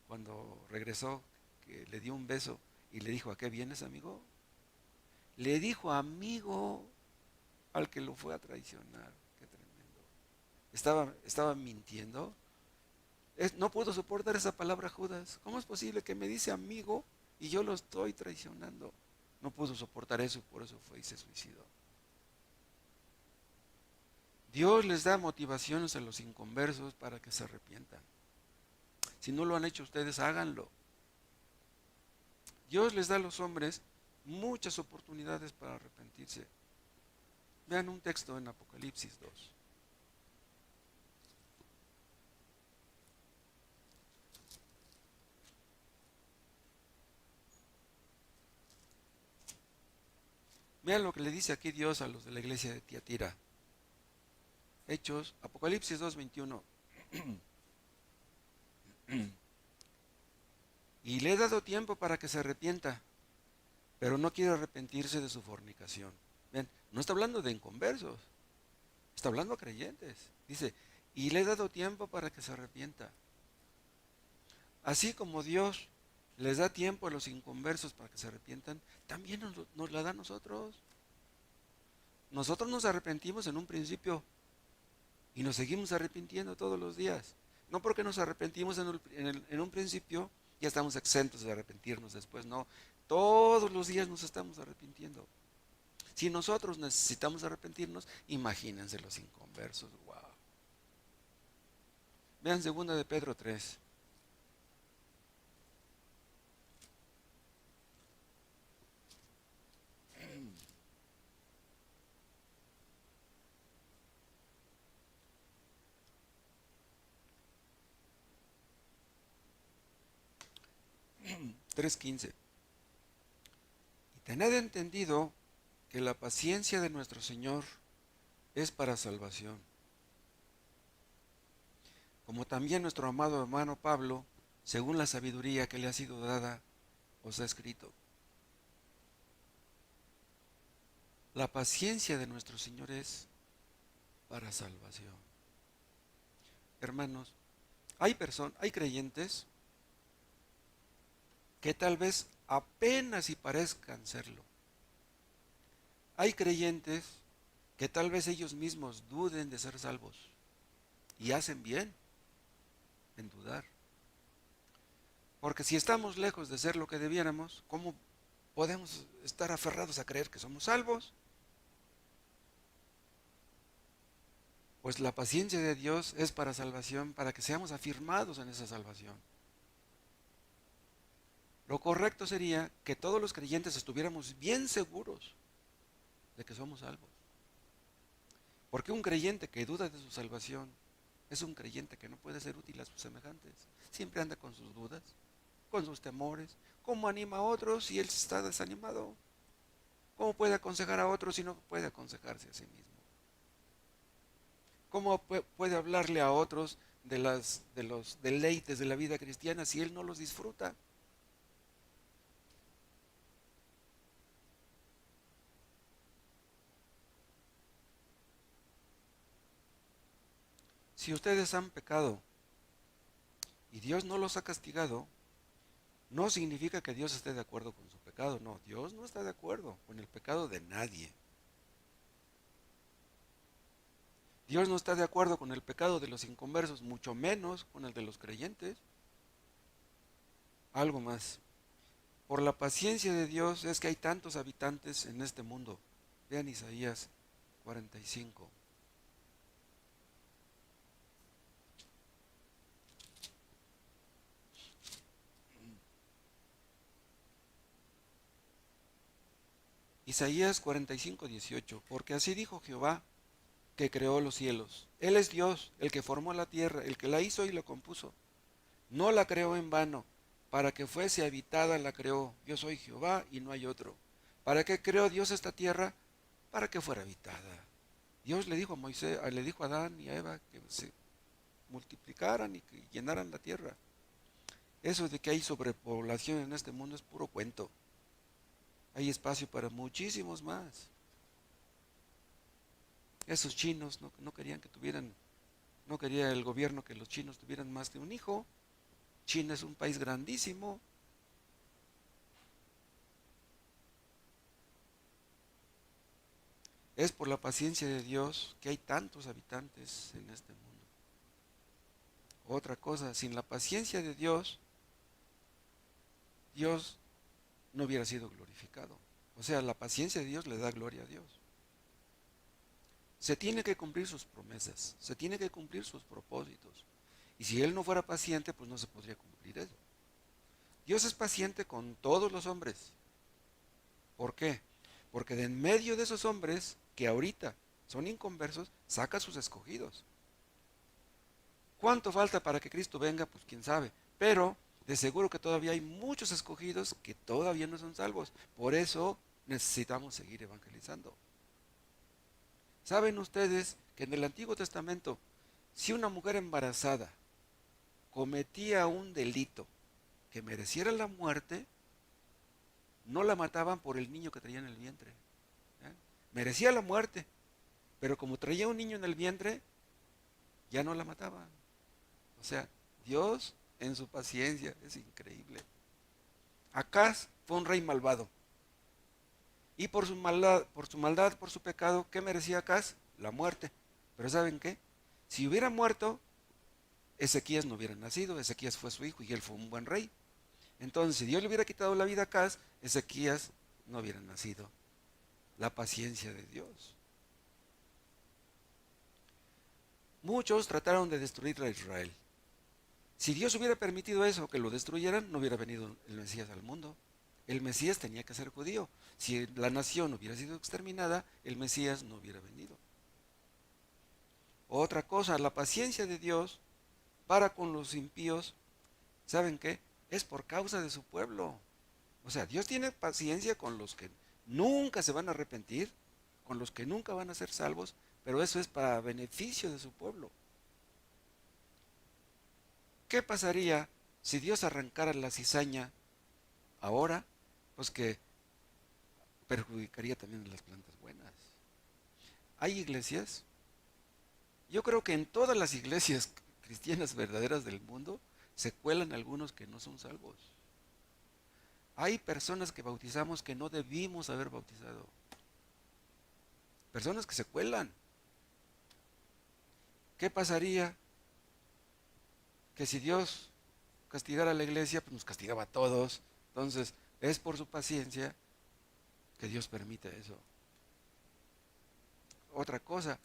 cuando regresó, que le dio un beso y le dijo, ¿a qué vienes, amigo? Le dijo amigo al que lo fue a traicionar. Qué tremendo. Estaba mintiendo. No pudo soportar esa palabra Judas. ¿Cómo es posible que me dice amigo y yo lo estoy traicionando? No pudo soportar eso y por eso fue y se suicidó. Dios les da motivaciones a los inconversos para que se arrepientan. Si no lo han hecho ustedes, háganlo. Dios les da a los hombres muchas oportunidades para arrepentirse. Vean un texto en Apocalipsis 2. Vean lo que le dice aquí Dios a los de la iglesia de Tiatira. Hechos, Apocalipsis 2:21. Y le he dado tiempo para que se arrepienta, pero no quiere arrepentirse de su fornicación. Ven, no está hablando de inconversos, está hablando a creyentes. Dice, y le he dado tiempo para que se arrepienta. Así como Dios les da tiempo a los inconversos para que se arrepientan, también nos la da a nosotros. Nosotros nos arrepentimos en un principio y nos seguimos arrepintiendo todos los días. No porque nos arrepentimos en un principio, ya estamos exentos de arrepentirnos después, no. Todos los días nos estamos arrepintiendo. Si nosotros necesitamos arrepentirnos, imagínense los inconversos. Wow. Vean 2 de Pedro 3. 3:15. Y tened entendido que la paciencia de nuestro Señor es para salvación, como también nuestro amado hermano Pablo, según la sabiduría que le ha sido dada, os ha escrito. La paciencia de nuestro Señor es para salvación. Hermanos, hay creyentes que tal vez apenas si parezcan serlo. Hay creyentes que tal vez ellos mismos duden de ser salvos y hacen bien en dudar. Porque si estamos lejos de ser lo que debiéramos, ¿cómo podemos estar aferrados a creer que somos salvos? Pues la paciencia de Dios es para salvación, para que seamos afirmados en esa salvación. Lo correcto sería que todos los creyentes estuviéramos bien seguros de que somos salvos. Porque un creyente que duda de su salvación es un creyente que no puede ser útil a sus semejantes. Siempre anda con sus dudas, con sus temores. ¿Cómo anima a otros si él está desanimado? ¿Cómo puede aconsejar a otros si no puede aconsejarse a sí mismo? ¿Cómo puede hablarle a otros de los deleites de la vida cristiana si él no los disfruta? Si ustedes han pecado y Dios no los ha castigado, no significa que Dios esté de acuerdo con su pecado. No, Dios no está de acuerdo con el pecado de nadie. Dios no está de acuerdo con el pecado de los inconversos, mucho menos con el de los creyentes. Algo más. Por la paciencia de Dios es que hay tantos habitantes en este mundo. Vean Isaías 45. Isaías 45:18. Porque así dijo Jehová, que creó los cielos. Él es Dios, el que formó la tierra, el que la hizo y la compuso. No la creó en vano, para que fuese habitada la creó. Yo soy Jehová y no hay otro. ¿Para qué creó Dios esta tierra? Para que fuera habitada. Dios le dijo a Moisés, le dijo a Adán y a Eva que se multiplicaran y que llenaran la tierra. Eso de que hay sobrepoblación en este mundo es puro cuento. Hay espacio para muchísimos más. Esos chinos no querían que tuvieran, no quería el gobierno que los chinos tuvieran más de un hijo. China es un país grandísimo. Es por la paciencia de Dios que hay tantos habitantes en este mundo. Otra cosa, sin la paciencia de Dios, Dios no hubiera sido glorificado. O sea, la paciencia de Dios le da gloria a Dios. Se tiene que cumplir sus promesas, se tiene que cumplir sus propósitos. Y si Él no fuera paciente, pues no se podría cumplir eso. Dios es paciente con todos los hombres. ¿Por qué? Porque de en medio de esos hombres que ahorita son inconversos, saca a sus escogidos. ¿Cuánto falta para que Cristo venga? Pues quién sabe. Pero de seguro que todavía hay muchos escogidos que todavía no son salvos. Por eso necesitamos seguir evangelizando. ¿Saben ustedes que en el Antiguo Testamento, si una mujer embarazada cometía un delito que mereciera la muerte, no la mataban por el niño que traía en el vientre? Merecía la muerte, pero como traía un niño en el vientre, ya no la mataban. O sea, Dios en su paciencia es increíble. Acaz fue un rey malvado. Y por su maldad, por su pecado, ¿qué merecía Acaz? La muerte. Pero ¿saben qué? Si hubiera muerto, Ezequías no hubiera nacido. Ezequías fue su hijo y él fue un buen rey. Entonces, si Dios le hubiera quitado la vida a Acaz, Ezequías no hubiera nacido. La paciencia de Dios. Muchos trataron de destruir a Israel. Si Dios hubiera permitido eso, que lo destruyeran, no hubiera venido el Mesías al mundo. El Mesías tenía que ser judío. Si la nación hubiera sido exterminada, el Mesías no hubiera venido. Otra cosa, la paciencia de Dios para con los impíos, ¿saben qué? Es por causa de su pueblo. O sea, Dios tiene paciencia con los que nunca se van a arrepentir, con los que nunca van a ser salvos, pero eso es para beneficio de su pueblo. ¿Qué pasaría si Dios arrancara la cizaña ahora? Pues que perjudicaría también a las plantas buenas. Hay iglesias, yo creo que en todas las iglesias cristianas verdaderas del mundo se cuelan algunos que no son salvos. Hay personas que bautizamos que no debimos haber bautizado. Personas que se cuelan. ¿Qué pasaría que si Dios castigara a la iglesia, pues nos castigaba a todos? Entonces, es por su paciencia que Dios permite eso. Otra cosa,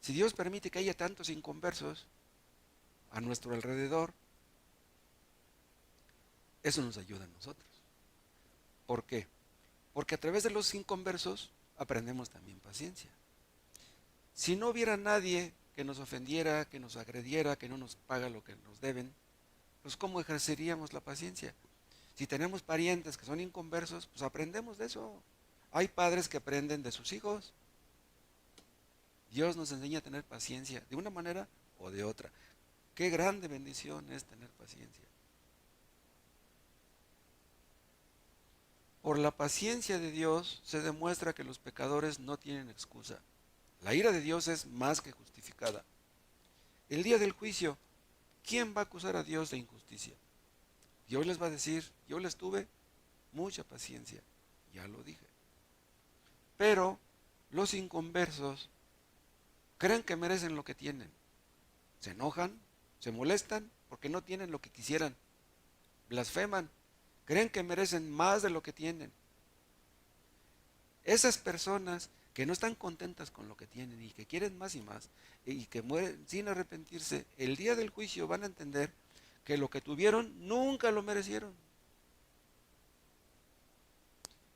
si Dios permite que haya tantos inconversos a nuestro alrededor, eso nos ayuda a nosotros. ¿Por qué? Porque a través de los inconversos aprendemos también paciencia. Si no hubiera nadie que nos ofendiera, que nos agrediera, que no nos paga lo que nos deben, pues ¿cómo ejerceríamos la paciencia? Si tenemos parientes que son inconversos, pues aprendemos de eso. Hay padres que aprenden de sus hijos. Dios nos enseña a tener paciencia de una manera o de otra. Qué grande bendición es tener paciencia. Por la paciencia de Dios se demuestra que los pecadores no tienen excusa. La ira de Dios es más que justificada. El día del juicio, ¿quién va a acusar a Dios de injusticia? Dios les va a decir, yo les tuve mucha paciencia, ya lo dije. Pero los inconversos creen que merecen lo que tienen. Se enojan, se molestan porque no tienen lo que quisieran. Blasfeman, creen que merecen más de lo que tienen. Esas personas que no están contentas con lo que tienen y que quieren más y más y que mueren sin arrepentirse, el día del juicio van a entender que lo que tuvieron nunca lo merecieron.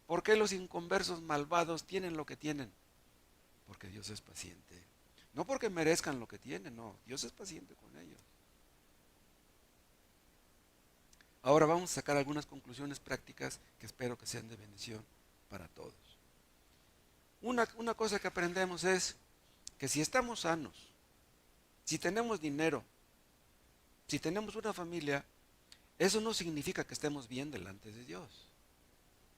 ¿Por qué los inconversos malvados tienen lo que tienen? Porque Dios es paciente. No porque merezcan lo que tienen, no, Dios es paciente con ellos. Ahora vamos a sacar algunas conclusiones prácticas que espero que sean de bendición para todos. Una cosa que aprendemos es que si estamos sanos, si tenemos dinero, si tenemos una familia, eso no significa que estemos bien delante de Dios.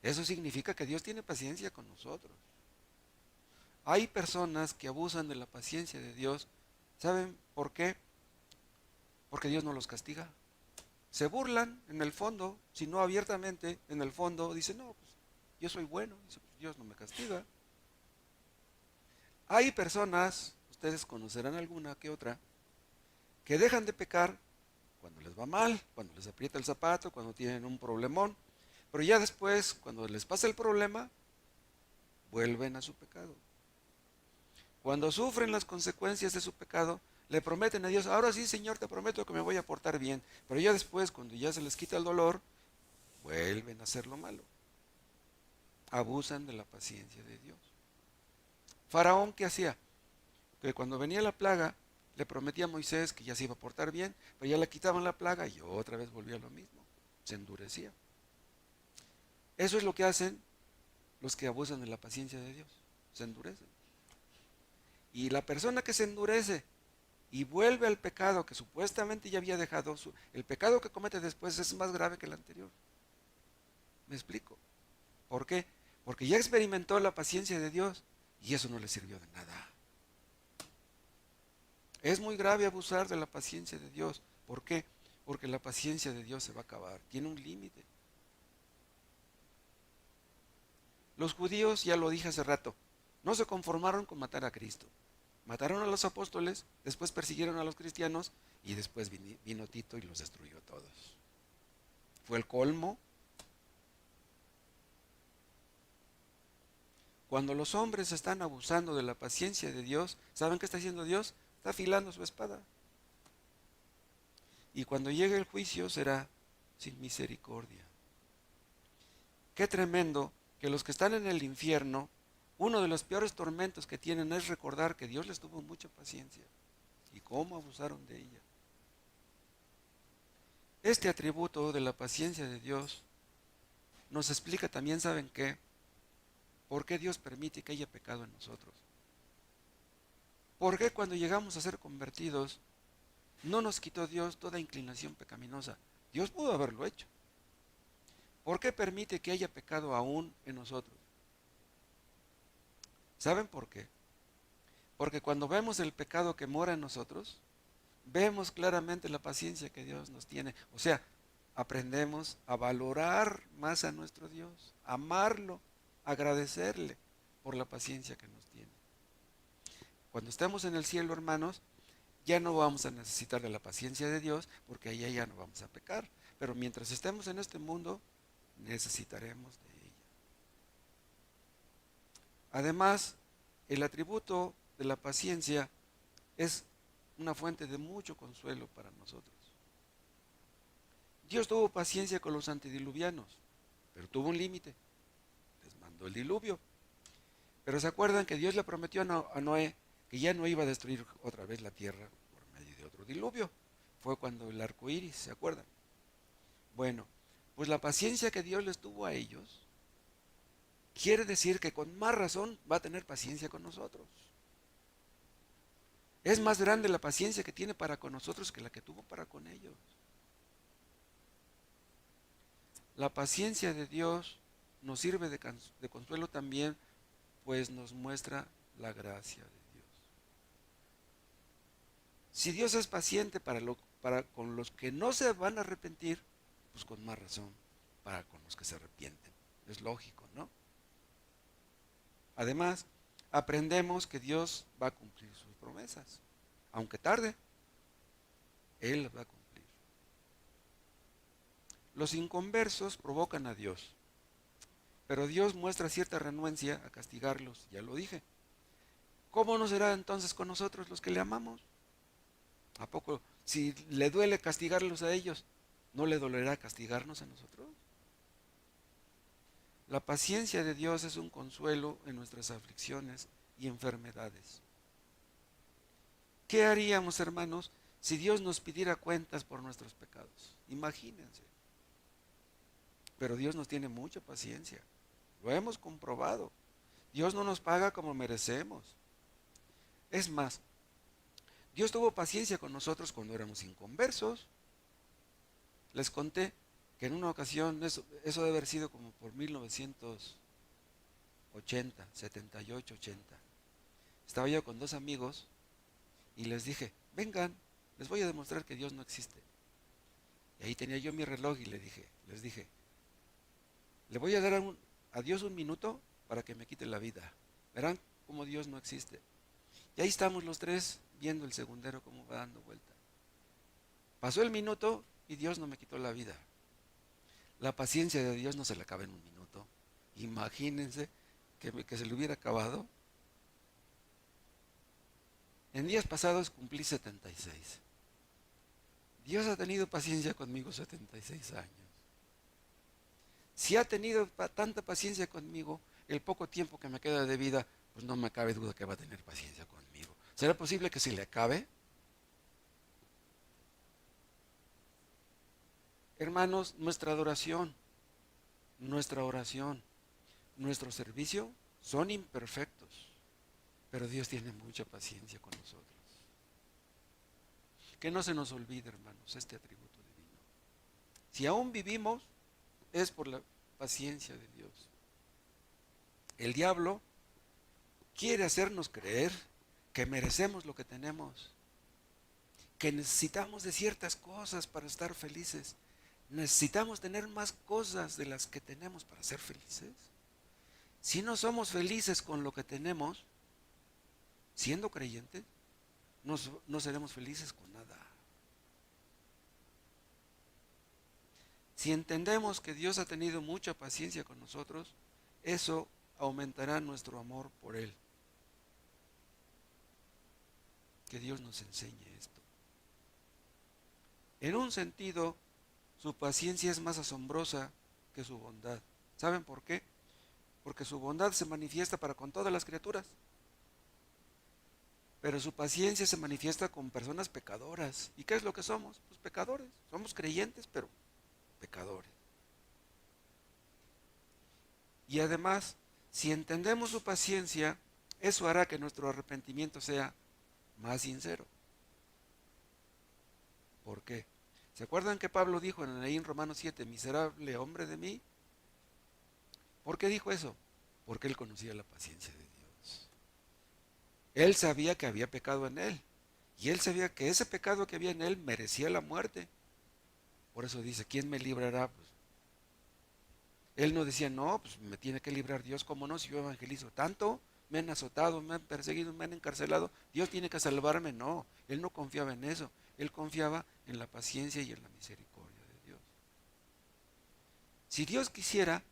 Eso significa que Dios tiene paciencia con nosotros. Hay personas que abusan de la paciencia de Dios. ¿Saben por qué? Porque Dios no los castiga. Se burlan en el fondo, si no abiertamente, en el fondo dicen, no, pues yo soy bueno, dice, pues, Dios no me castiga. Hay personas, ustedes conocerán alguna que otra, que dejan de pecar cuando les va mal, cuando les aprieta el zapato, cuando tienen un problemón, pero ya después, cuando les pasa el problema, vuelven a su pecado. Cuando sufren las consecuencias de su pecado, le prometen a Dios, ahora sí, Señor, te prometo que me voy a portar bien, pero ya después, cuando ya se les quita el dolor, vuelven a hacer lo malo. Abusan de la paciencia de Dios. Faraón, ¿qué hacía? Que cuando venía la plaga, le prometía a Moisés que ya se iba a portar bien, pero ya le quitaban la plaga y otra vez volvía a lo mismo. Se endurecía. Eso es lo que hacen los que abusan de la paciencia de Dios. Se endurecen. Y la persona que se endurece y vuelve al pecado que supuestamente ya había dejado, el pecado que comete después es más grave que el anterior. ¿Me explico? ¿Por qué? Porque ya experimentó la paciencia de Dios y eso no le sirvió de nada. Es muy grave abusar de la paciencia de Dios. ¿Por qué? Porque la paciencia de Dios se va a acabar. Tiene un límite. Los judíos, ya lo dije hace rato, no se conformaron con matar a Cristo. Mataron a los apóstoles, después persiguieron a los cristianos y después vino Tito y los destruyó a todos. Fue el colmo. Cuando los hombres están abusando de la paciencia de Dios, ¿saben qué está haciendo Dios? Está afilando su espada. Y cuando llegue el juicio será sin misericordia. Qué tremendo que los que están en el infierno, uno de los peores tormentos que tienen es recordar que Dios les tuvo mucha paciencia y cómo abusaron de ella. Este atributo de la paciencia de Dios nos explica también, ¿saben qué? ¿Por qué Dios permite que haya pecado en nosotros? ¿Por qué cuando llegamos a ser convertidos no nos quitó Dios toda inclinación pecaminosa? Dios pudo haberlo hecho. ¿Por qué permite que haya pecado aún en nosotros? ¿Saben por qué? Porque cuando vemos el pecado que mora en nosotros, vemos claramente la paciencia que Dios nos tiene. O sea, aprendemos a valorar más a nuestro Dios, amarlo, agradecerle por la paciencia que nos tiene. Cuando estemos en el cielo, hermanos, ya no vamos a necesitar de la paciencia de Dios, porque allá ya no vamos a pecar. Pero mientras estemos en este mundo, necesitaremos de ella. Además, el atributo de la paciencia es una fuente de mucho consuelo para nosotros. Dios tuvo paciencia con los antediluvianos, pero tuvo un límite. Les mandó el diluvio. Pero se acuerdan que Dios le prometió a Noé que ya no iba a destruir otra vez la tierra por medio de otro diluvio. Fue cuando el arco iris, ¿se acuerdan? Bueno, pues la paciencia que Dios les tuvo a ellos quiere decir que con más razón va a tener paciencia con nosotros. Es más grande la paciencia que tiene para con nosotros que la que tuvo para con ellos. La paciencia de Dios nos sirve de consuelo también, pues nos muestra la gracia de Dios. Si Dios es paciente para con los que no se van a arrepentir, pues con más razón para con los que se arrepienten. Es lógico, ¿no? Además, aprendemos que Dios va a cumplir sus promesas. Aunque tarde, Él las va a cumplir. Los inconversos provocan a Dios, pero Dios muestra cierta renuencia a castigarlos, ya lo dije. ¿Cómo no será entonces con nosotros los que le amamos? ¿A poco si le duele castigarlos a ellos, no le dolerá castigarnos a nosotros? La paciencia de Dios es un consuelo en nuestras aflicciones y enfermedades. ¿Qué haríamos, hermanos, si Dios nos pidiera cuentas por nuestros pecados? Imagínense. Pero Dios nos tiene mucha paciencia. Lo hemos comprobado. Dios no nos paga como merecemos. Es más, Dios tuvo paciencia con nosotros cuando éramos inconversos. Les conté que en una ocasión, eso debe haber sido como por 1980, 78, 80. Estaba yo con dos amigos y les dije, vengan, les voy a demostrar que Dios no existe. Y ahí tenía yo mi reloj y les dije, le voy a dar a Dios un minuto para que me quite la vida. Verán cómo Dios no existe. Y ahí estamos los tres viendo el segundero cómo va dando vuelta. Pasó el minuto y Dios no me quitó la vida. La paciencia de Dios no se le acaba en un minuto. Imagínense que se le hubiera acabado. En días pasados cumplí 76. Dios ha tenido paciencia conmigo 76 años. Si ha tenido tanta paciencia conmigo, el poco tiempo que me queda de vida, pues no me cabe duda que va a tener paciencia conmigo. ¿Será posible que se le acabe? Hermanos, nuestra adoración, nuestra oración, nuestro servicio son imperfectos, pero Dios tiene mucha paciencia con nosotros. Que no se nos olvide, hermanos, este atributo divino. Si aún vivimos, es por la paciencia de Dios. El diablo quiere hacernos creer que merecemos lo que tenemos, que necesitamos de ciertas cosas para estar felices. Necesitamos tener más cosas de las que tenemos para ser felices. Si no somos felices con lo que tenemos, siendo creyentes, no seremos felices con nada. Si entendemos que Dios ha tenido mucha paciencia con nosotros, eso aumentará nuestro amor por Él. Que Dios nos enseñe esto. En un sentido, su paciencia es más asombrosa que su bondad. ¿Saben por qué? Porque su bondad se manifiesta para con todas las criaturas. Pero su paciencia se manifiesta con personas pecadoras. ¿Y qué es lo que somos? Pues pecadores. Somos creyentes, pero pecadores. Y además, si entendemos su paciencia, eso hará que nuestro arrepentimiento sea más sincero. ¿Por qué? ¿Se acuerdan que Pablo dijo en Romanos 7, miserable hombre de mí? ¿Por qué dijo eso? Porque él conocía la paciencia de Dios. Él sabía que había pecado en él. Y él sabía que ese pecado que había en él merecía la muerte. Por eso dice, ¿quién me librará? Pues, él no decía, no, pues me tiene que librar Dios, ¿cómo no? Si yo evangelizo tanto, me han azotado, me han perseguido, me han encarcelado, Dios tiene que salvarme. No, él no confiaba en eso. Él confiaba en la paciencia y en la misericordia de Dios. Si Dios quisiera,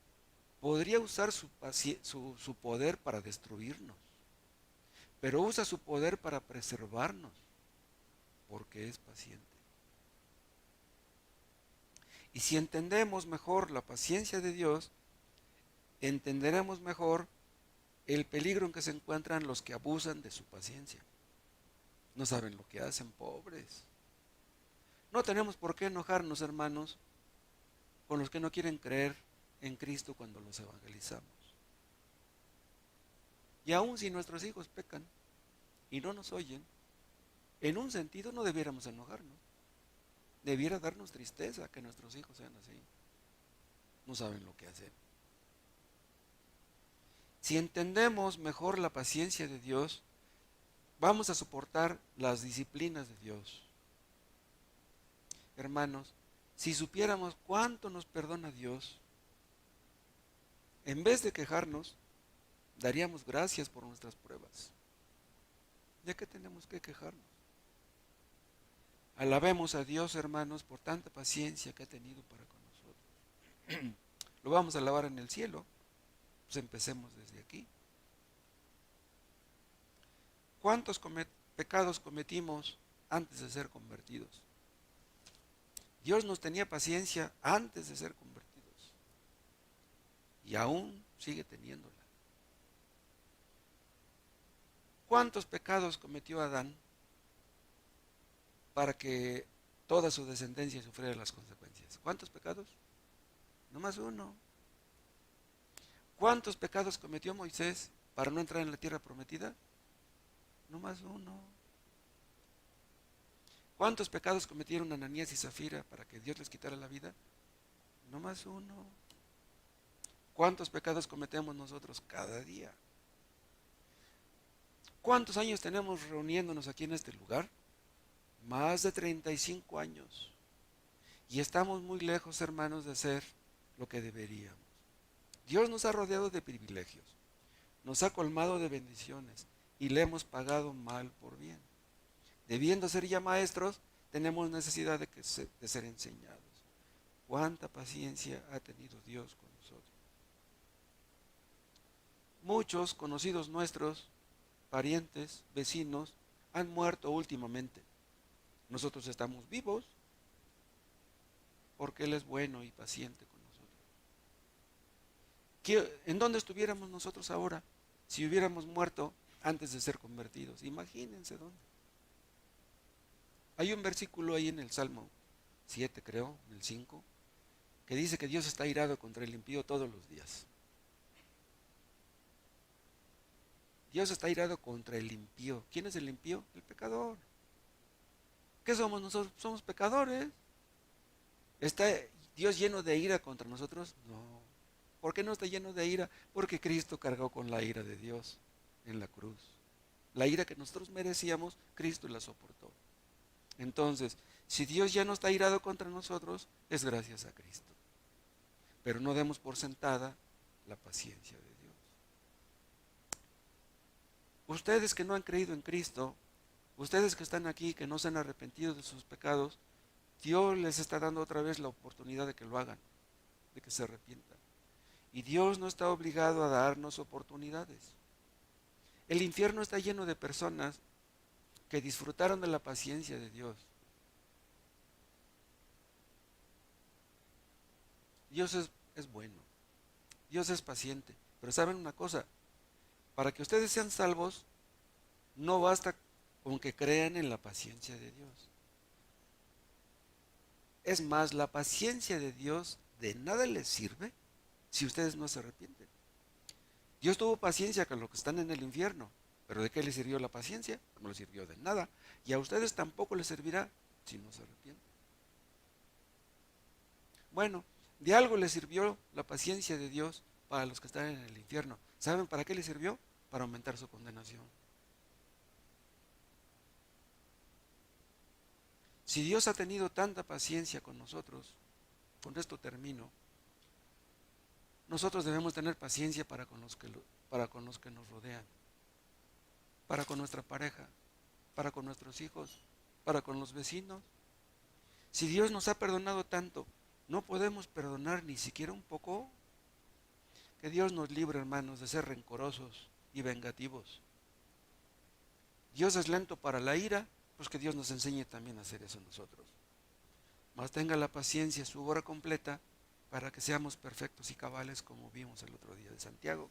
podría usar su poder para destruirnos, pero usa su poder para preservarnos, porque es paciente. Y si entendemos mejor la paciencia de Dios, entenderemos mejor el peligro en que se encuentran los que abusan de su paciencia. No saben lo que hacen, pobres. No tenemos por qué enojarnos, hermanos, con los que no quieren creer en Cristo cuando los evangelizamos. Y aun si nuestros hijos pecan y no nos oyen, en un sentido no debiéramos enojarnos. Debiera darnos tristeza que nuestros hijos sean así. No saben lo que hacen. Si entendemos mejor la paciencia de Dios, vamos a soportar las disciplinas de Dios. Hermanos, si supiéramos cuánto nos perdona Dios, en vez de quejarnos, daríamos gracias por nuestras pruebas. ¿De qué tenemos que quejarnos? Alabemos a Dios, hermanos, por tanta paciencia que ha tenido para con nosotros. Lo vamos a alabar en el cielo. Pues empecemos desde aquí. ¿Cuántos pecados cometimos antes de ser convertidos? Dios nos tenía paciencia antes de ser convertidos. Y aún sigue teniéndola. ¿Cuántos pecados cometió Adán para que toda su descendencia sufriera las consecuencias? ¿Cuántos pecados? No más uno. ¿Cuántos pecados cometió Moisés para no entrar en la tierra prometida? No más uno. ¿Cuántos pecados cometieron Ananías y Zafira para que Dios les quitara la vida? No más uno. ¿Cuántos pecados cometemos nosotros cada día? ¿Cuántos años tenemos reuniéndonos aquí en este lugar? Más de 35 años. Y estamos muy lejos, hermanos, de ser lo que deberíamos. Dios nos ha rodeado de privilegios, nos ha colmado de bendiciones y le hemos pagado mal por bien. Debiendo ser ya maestros, tenemos necesidad de ser enseñados. ¿Cuánta paciencia ha tenido Dios con nosotros? Muchos conocidos nuestros, parientes, vecinos, han muerto últimamente. Nosotros estamos vivos porque Él es bueno y paciente con nosotros. ¿En dónde estuviéramos nosotros ahora si hubiéramos muerto antes de ser convertidos? Imagínense dónde. Hay un versículo ahí en el Salmo 7, creo, en el 5, que dice que Dios está airado contra el impío todos los días. Dios está airado contra el impío. ¿Quién es el impío? El pecador. ¿Qué somos nosotros? Somos pecadores. ¿Está Dios lleno de ira contra nosotros? No. ¿Por qué no está lleno de ira? Porque Cristo cargó con la ira de Dios en la cruz. La ira que nosotros merecíamos, Cristo la soportó. Entonces, si Dios ya no está airado contra nosotros, es gracias a Cristo. Pero no demos por sentada la paciencia de Dios. Ustedes que no han creído en Cristo, ustedes que están aquí, que no se han arrepentido de sus pecados, Dios les está dando otra vez la oportunidad de que lo hagan, de que se arrepientan. Y Dios no está obligado a darnos oportunidades. El infierno está lleno de personas que disfrutaron de la paciencia de Dios. Dios es bueno, Dios es paciente, pero saben una cosa, para que ustedes sean salvos, no basta con que crean en la paciencia de Dios. Es más, la paciencia de Dios de nada les sirve si ustedes no se arrepienten. Dios tuvo paciencia con los que están en el infierno, pero ¿de qué les sirvió la paciencia? No les sirvió de nada. Y a ustedes tampoco les servirá si no se arrepienten. Bueno, de algo les sirvió la paciencia de Dios para los que están en el infierno. ¿Saben para qué les sirvió? Para aumentar su condenación. Si Dios ha tenido tanta paciencia con nosotros, con esto termino, nosotros debemos tener paciencia para con los que nos rodean, para con nuestra pareja, para con nuestros hijos, para con los vecinos. Si Dios nos ha perdonado tanto, ¿no podemos perdonar ni siquiera un poco? Que Dios nos libre, hermanos, de ser rencorosos y vengativos. Dios es lento para la ira, pues que Dios nos enseñe también a hacer eso nosotros. Mas tenga la paciencia, su obra completa, para que seamos perfectos y cabales como vimos el otro día de Santiago.